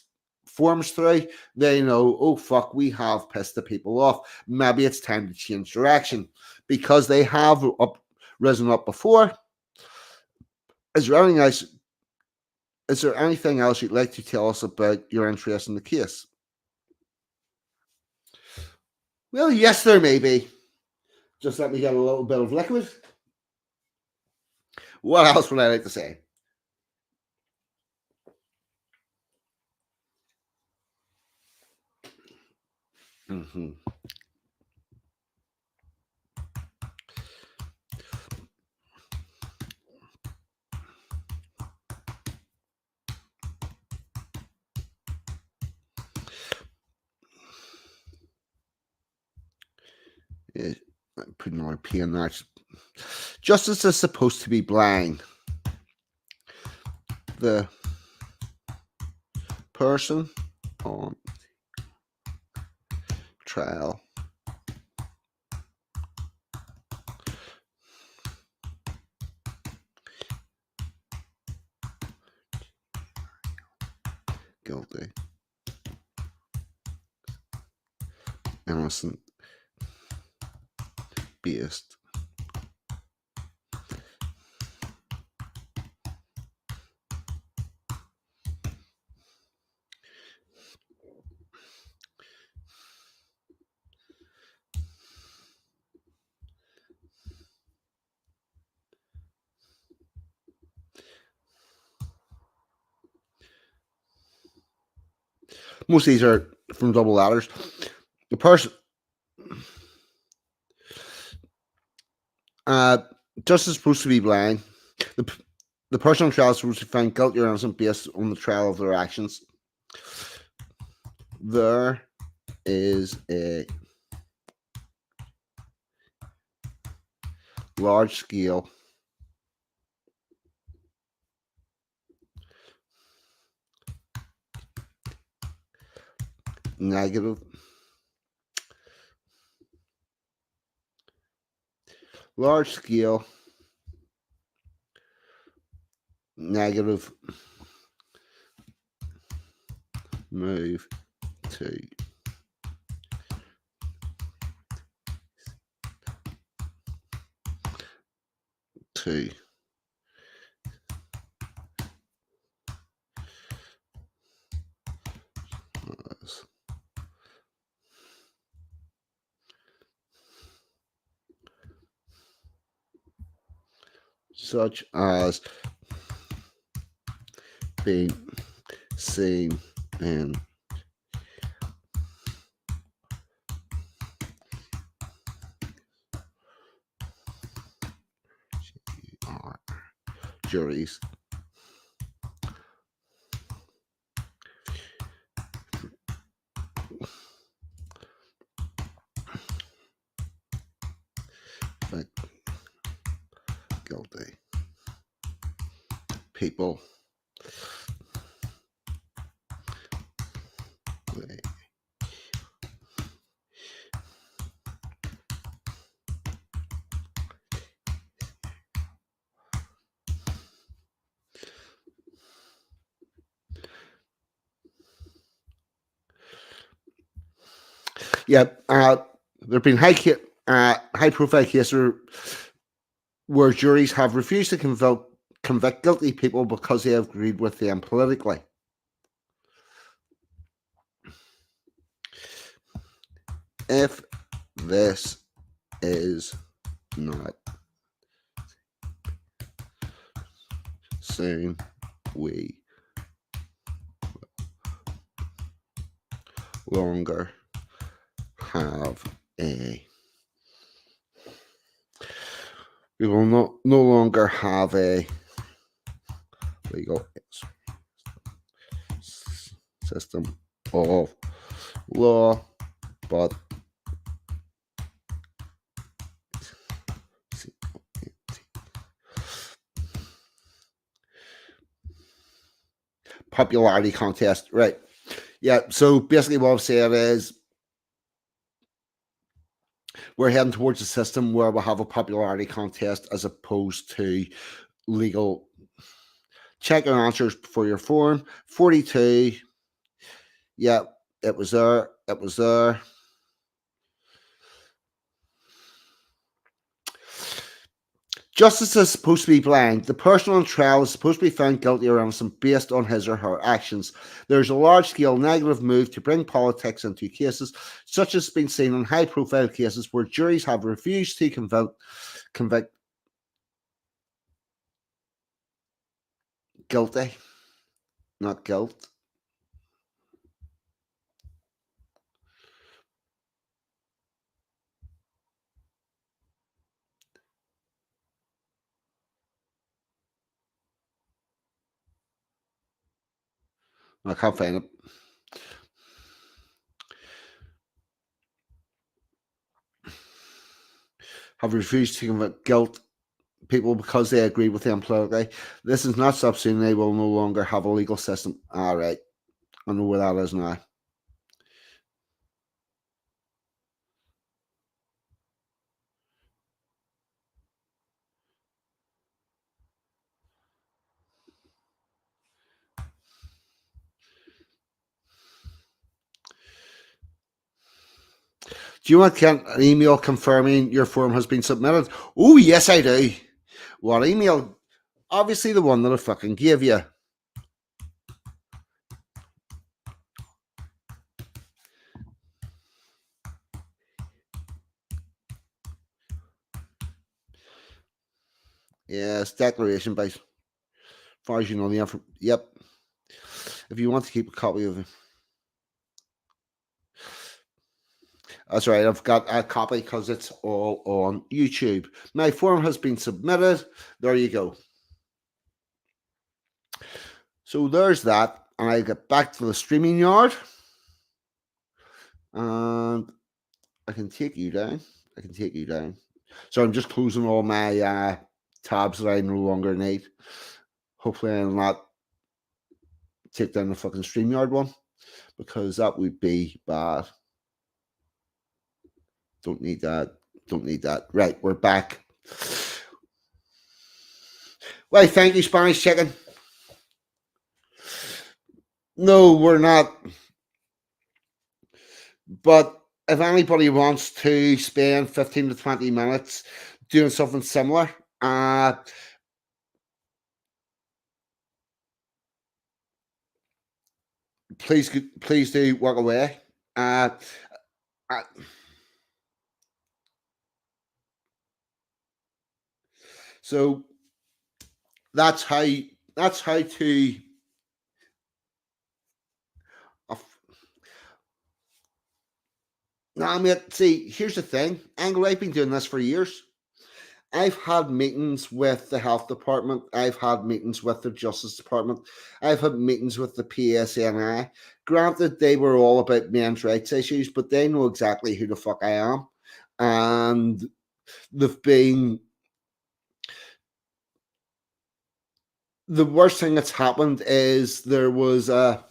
forms through, they know, oh fuck, we have pissed the people off. Maybe it's time to change direction because they have risen up before. Is there anything else you'd like to tell us about your interest in the case? Well, yes, there may be. Just let me get a little bit of liquid. What else would I like to say? Mm-hmm. Yeah, I'm putting another P in there. Justice is supposed to be blind. The person on trial guilty, innocent, based. Most of these are from double ladders. The person, justice is supposed to be blind. The person on trial is supposed to be found guilty or innocent based on the trial of their actions. There is a large scale negative negative move to such as being seen in juries but guilty people yeah, there have been high-profile cases where juries have refused to convict guilty people because they have agreed with them politically. If this is not soon, we longer have a we will no longer have a legal system of law, but popularity contest, right? Yeah, so basically what I've said is we're heading towards a system where we'll have a popularity contest as opposed to legal. Check your answers for your form. 42 Yeah, it was there. It was there. Justice is supposed to be blind. The person on trial is supposed to be found guilty or innocent based on his or her actions. There's a large-scale negative move to bring politics into cases, such as has been seen in high-profile cases where juries have refused to convict guilty, not guilt. I can't find it. Have refused to convict guilt people because they agree with the employer. This is not substituting. They will no longer have a legal system. All right. I know where that is now. Do you want an email confirming your form has been submitted? Oh, yes, I do. What email? Obviously, the one that I fucking gave you. Yes, declaration based. As far as you know, the info. Yep. If you want to keep a copy of it. That's right, I've got a copy because it's all on YouTube. My form has been submitted. There you go. So there's that. And I get back to the streaming yard. And I can take you down. I can take you down. So I'm just closing all my tabs that I no longer need. Hopefully I'll not take down the fucking StreamYard one, because that would be bad. Don't need that. Don't need that. Right, we're back. Well, thank you, Spanish Chicken. No, we're not. But if anybody wants to spend 15 to 20 minutes doing something similar, please do work away. So that's how to. Now, mate, see, here's the thing. Angle, I've been doing this for years. I've had meetings with the health department. I've had meetings with the justice department. I've had meetings with the PSNI. Granted, they were all about men's rights issues, but they know exactly who the fuck I am. And they've been... The worst thing that's happened is there was a...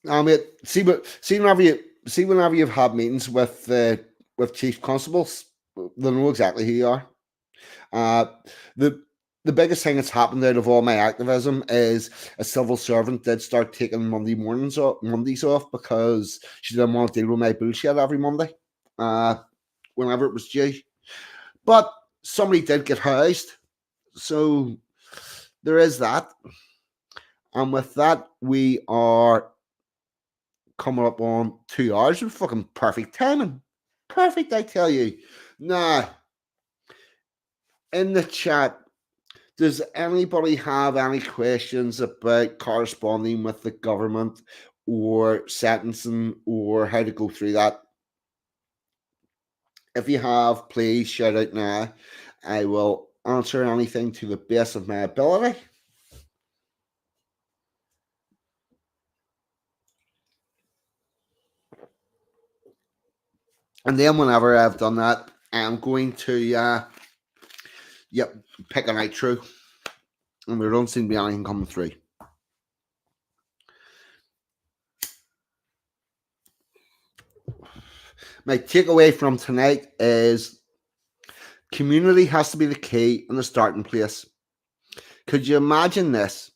whenever you've had meetings with chief constables, they know exactly who you are. The biggest thing that's happened out of all my activism is a civil servant did start taking Mondays off because she didn't want to deal with my bullshit every Monday, whenever it was due. But somebody did get housed, so there is that. And with that, we are coming up on 2 hours of fucking perfect timing. Perfect, I tell you. Now, in the chat, does anybody have any questions about corresponding with the government or sentencing or how to go through that? If you have, please shout out now. I will answer anything to the best of my ability. And then whenever I've done that, I'm going to pick an outro. And there don't seem to be anything coming through. My takeaway from tonight is community has to be the key and the starting place. Could you imagine this?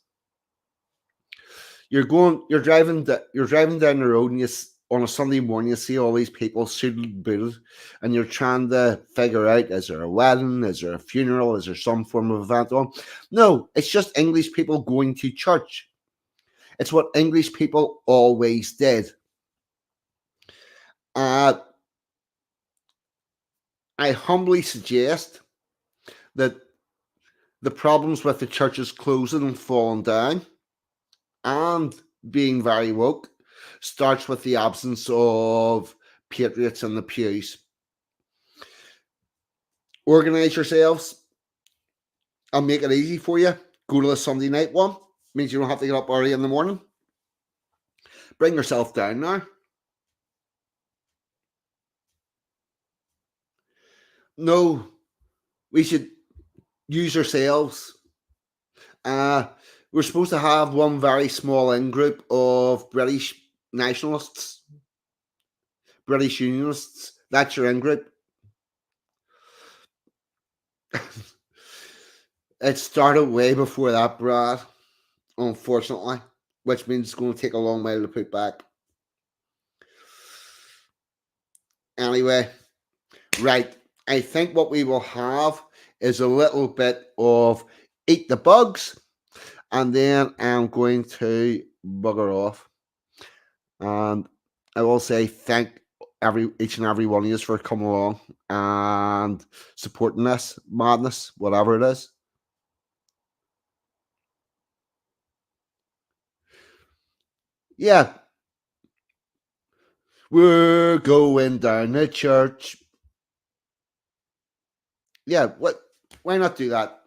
you're driving down the road, and on a Sunday morning, you see all these people suited and booted, and you're trying to figure out, is there a wedding, is there a funeral, is there some form of event on? No, it's just English people going to church. It's what English people always did. I humbly suggest that the problems with the churches closing and falling down and being very woke starts with the absence of patriots in the pews. Organize yourselves. I'll make it easy for you. Go to the Sunday night one. Means you don't have to get up early in the morning. Bring yourself down now. No, we should use ourselves. We're supposed to have one very small in-group of British nationalists, British unionists. That's your in-group. It started way before that, Brad, unfortunately, which means it's going to take a long while to put back. Anyway, right. I think what we will have is a little bit of Eat the Bugs, and then I'm going to bugger off. And I will say thank each and every one of you for coming along and supporting this madness, whatever it is. Yeah. We're going down to church. Yeah, why not do that?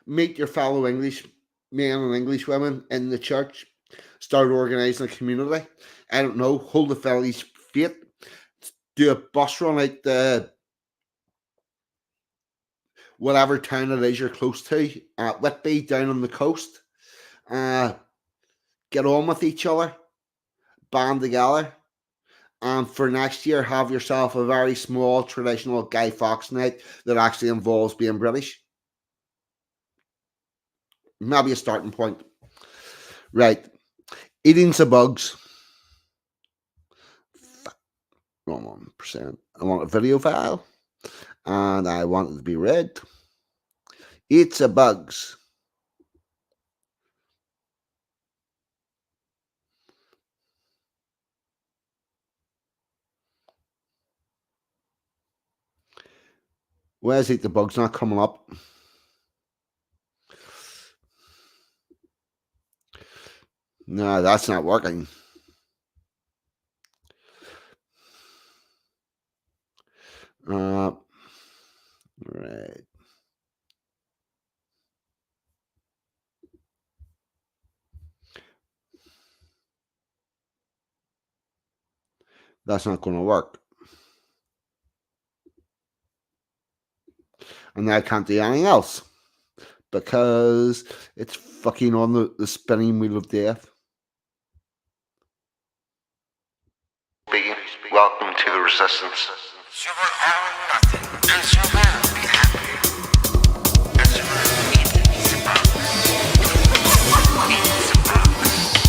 Meet your fellow English men and English women in the church. Start organising a community. I don't know, hold the fellow's feet. Do a bus run out the whatever town it is you're close to. Whitby, down on the coast. Get on with each other. Band together. And for next year, have yourself a very small traditional Guy Fawkes night that actually involves being British. Maybe a starting point. Right. Eating the bugs. Wrong 1%. I want a video file. And I want it to be read. Eat the bugs. Where's Eat the Bugs not coming up? No, that's not working. Right. That's not going to work. And now I can't do anything else because it's fucking on the spinning wheel of death.
Welcome to the resistance. You were all nothing, and you will be happy.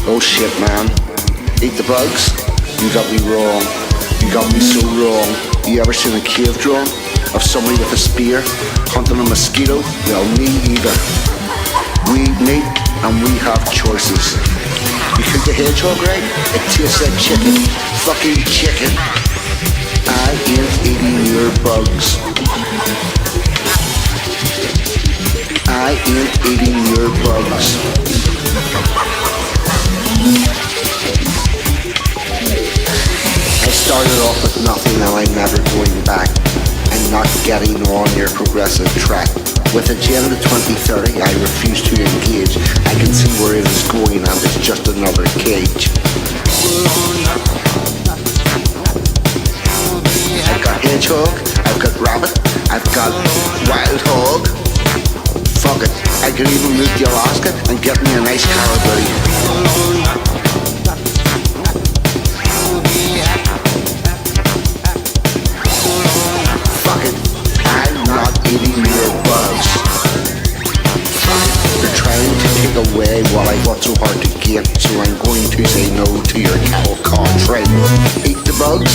Oh shit, man. Eat the bugs? You got me wrong. You got me so wrong. You ever seen a cave drawing of somebody with a spear hunting a mosquito? Well, me either. We eat meat and we have choices. You cook the hedgehog right? It tastes like chicken. Fucking chicken. I ain't eating your bugs. I ain't eating your bugs. I started off with nothing and I'm never going back. I'm not getting on your progressive track. With Agenda 2030, I refuse to engage. I can see where it is going and it's just another cage. I've got hedgehog, I've got rabbit, I've got wild hog. Fuck it, I could even move to Alaska and get me a nice caribou. Fuck it, I'm not eating your bugs. They're trying to take away what I fought so hard to get, so I'm going going to say no to your cattle country. Eat the bugs,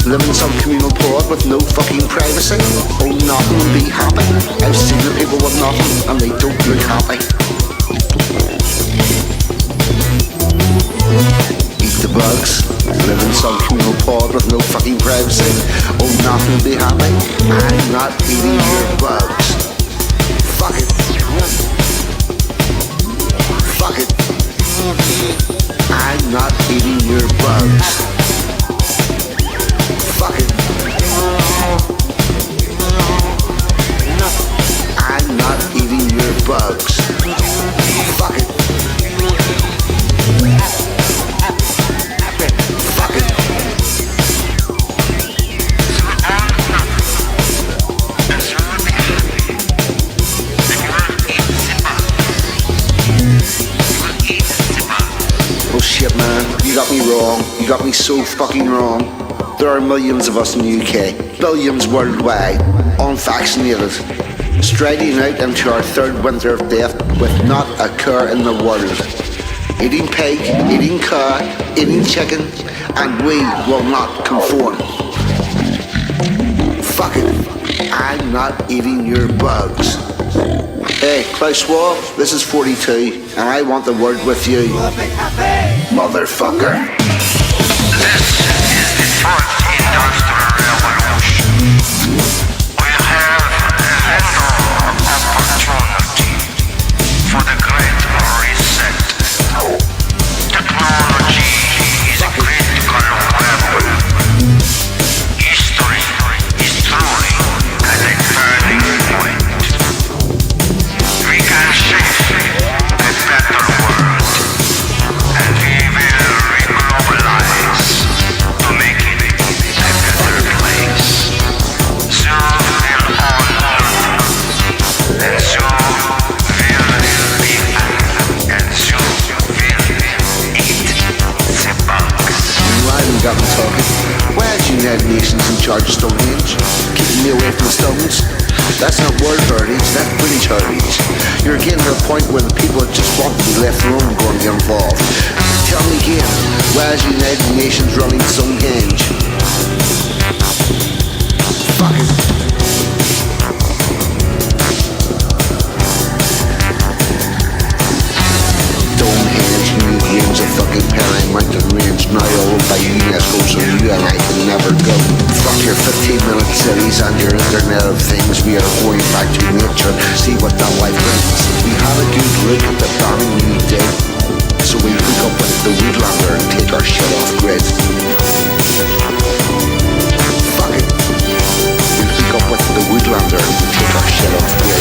live in some communal pod with no fucking privacy. Own nothing and be happy. I've seen the people with nothing and they don't look happy. Eat the bugs, live in some communal pod with no fucking privacy. Own nothing and be happy. I'm not eating your bugs. Fuck it. Fuck it. I'm not eating your bugs. Fuck it. I'm not eating your bugs. Fuck it. Fuck it. Oh shit, man, you got me wrong. You got me so fucking wrong. There are millions of us in the UK, billions worldwide, unvaccinated, striding out into our third winter of death with not a care in the world. Eating pig, eating cow, eating chicken, and we will not conform. Fuck it, I'm not eating your bugs. Hey, Klaus Wall, this is 42, and I want the word with you, motherfucker.
This is the fourth industrial revolution. We have a window of opportunity for the great reset. Technology is a critical weapon. History is truly at a turning point. We can shape a better world, and we will reglobalize to make it a better place. So will all learn, and so will be back, and so will eat the bugs.
Why you got me talking? Why is United Nations in charge of Stonehenge? Keeping me away from the stones? That's not world heritage, that's British heritage. You're getting to a point where the people just want to be left alone and going to get involved. Tell me again, why is United Nations running Stonehenge? Fuck it. Stonehenge museum's a fucking Pine Mountain Range now owned by UNESCO, so you and I can never go. Fuck your 15-minute cities and your Internet of Things. We are going back to nature, see what that life brings. We had a good look at the planning we did, so we hook up with the Woodlander and take our shit off grid. Fuck it. We hook up with the Woodlander and take our shit off grid.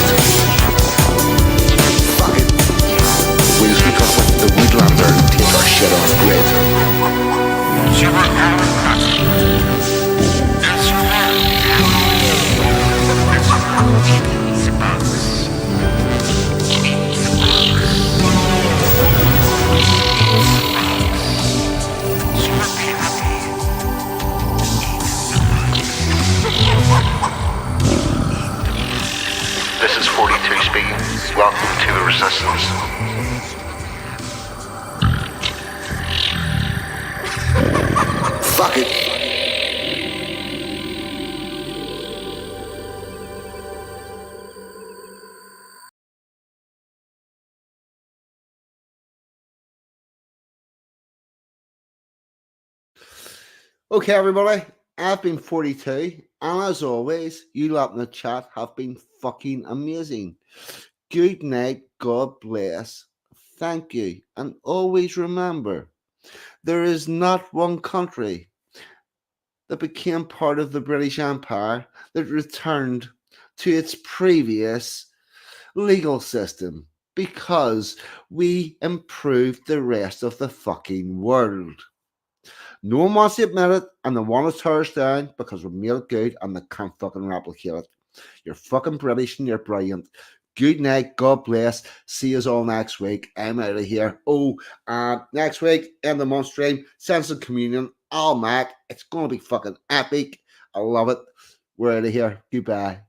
Fuck it. We'll hook up with the Woodlander and take our shit off grid.
This is 42 speaking. Welcome to the Resistance.
Fuck it. Okay, everybody, I've been 42, and as always, you lot in the chat have been fucking amazing. Good night, God bless, thank you, and always remember, there is not one country that became part of the British Empire that returned to its previous legal system because we improved the rest of the fucking world. No one wants to admit it, and they want to tear us down because we made it good and they can't fucking replicate it. You're fucking British and you're brilliant. Good night, God bless. See you all next week. I'm out of here. Oh, next week, in the month stream, Sense of Communion, all Mac. It's going to be fucking epic. I love it. We're out of here. Goodbye.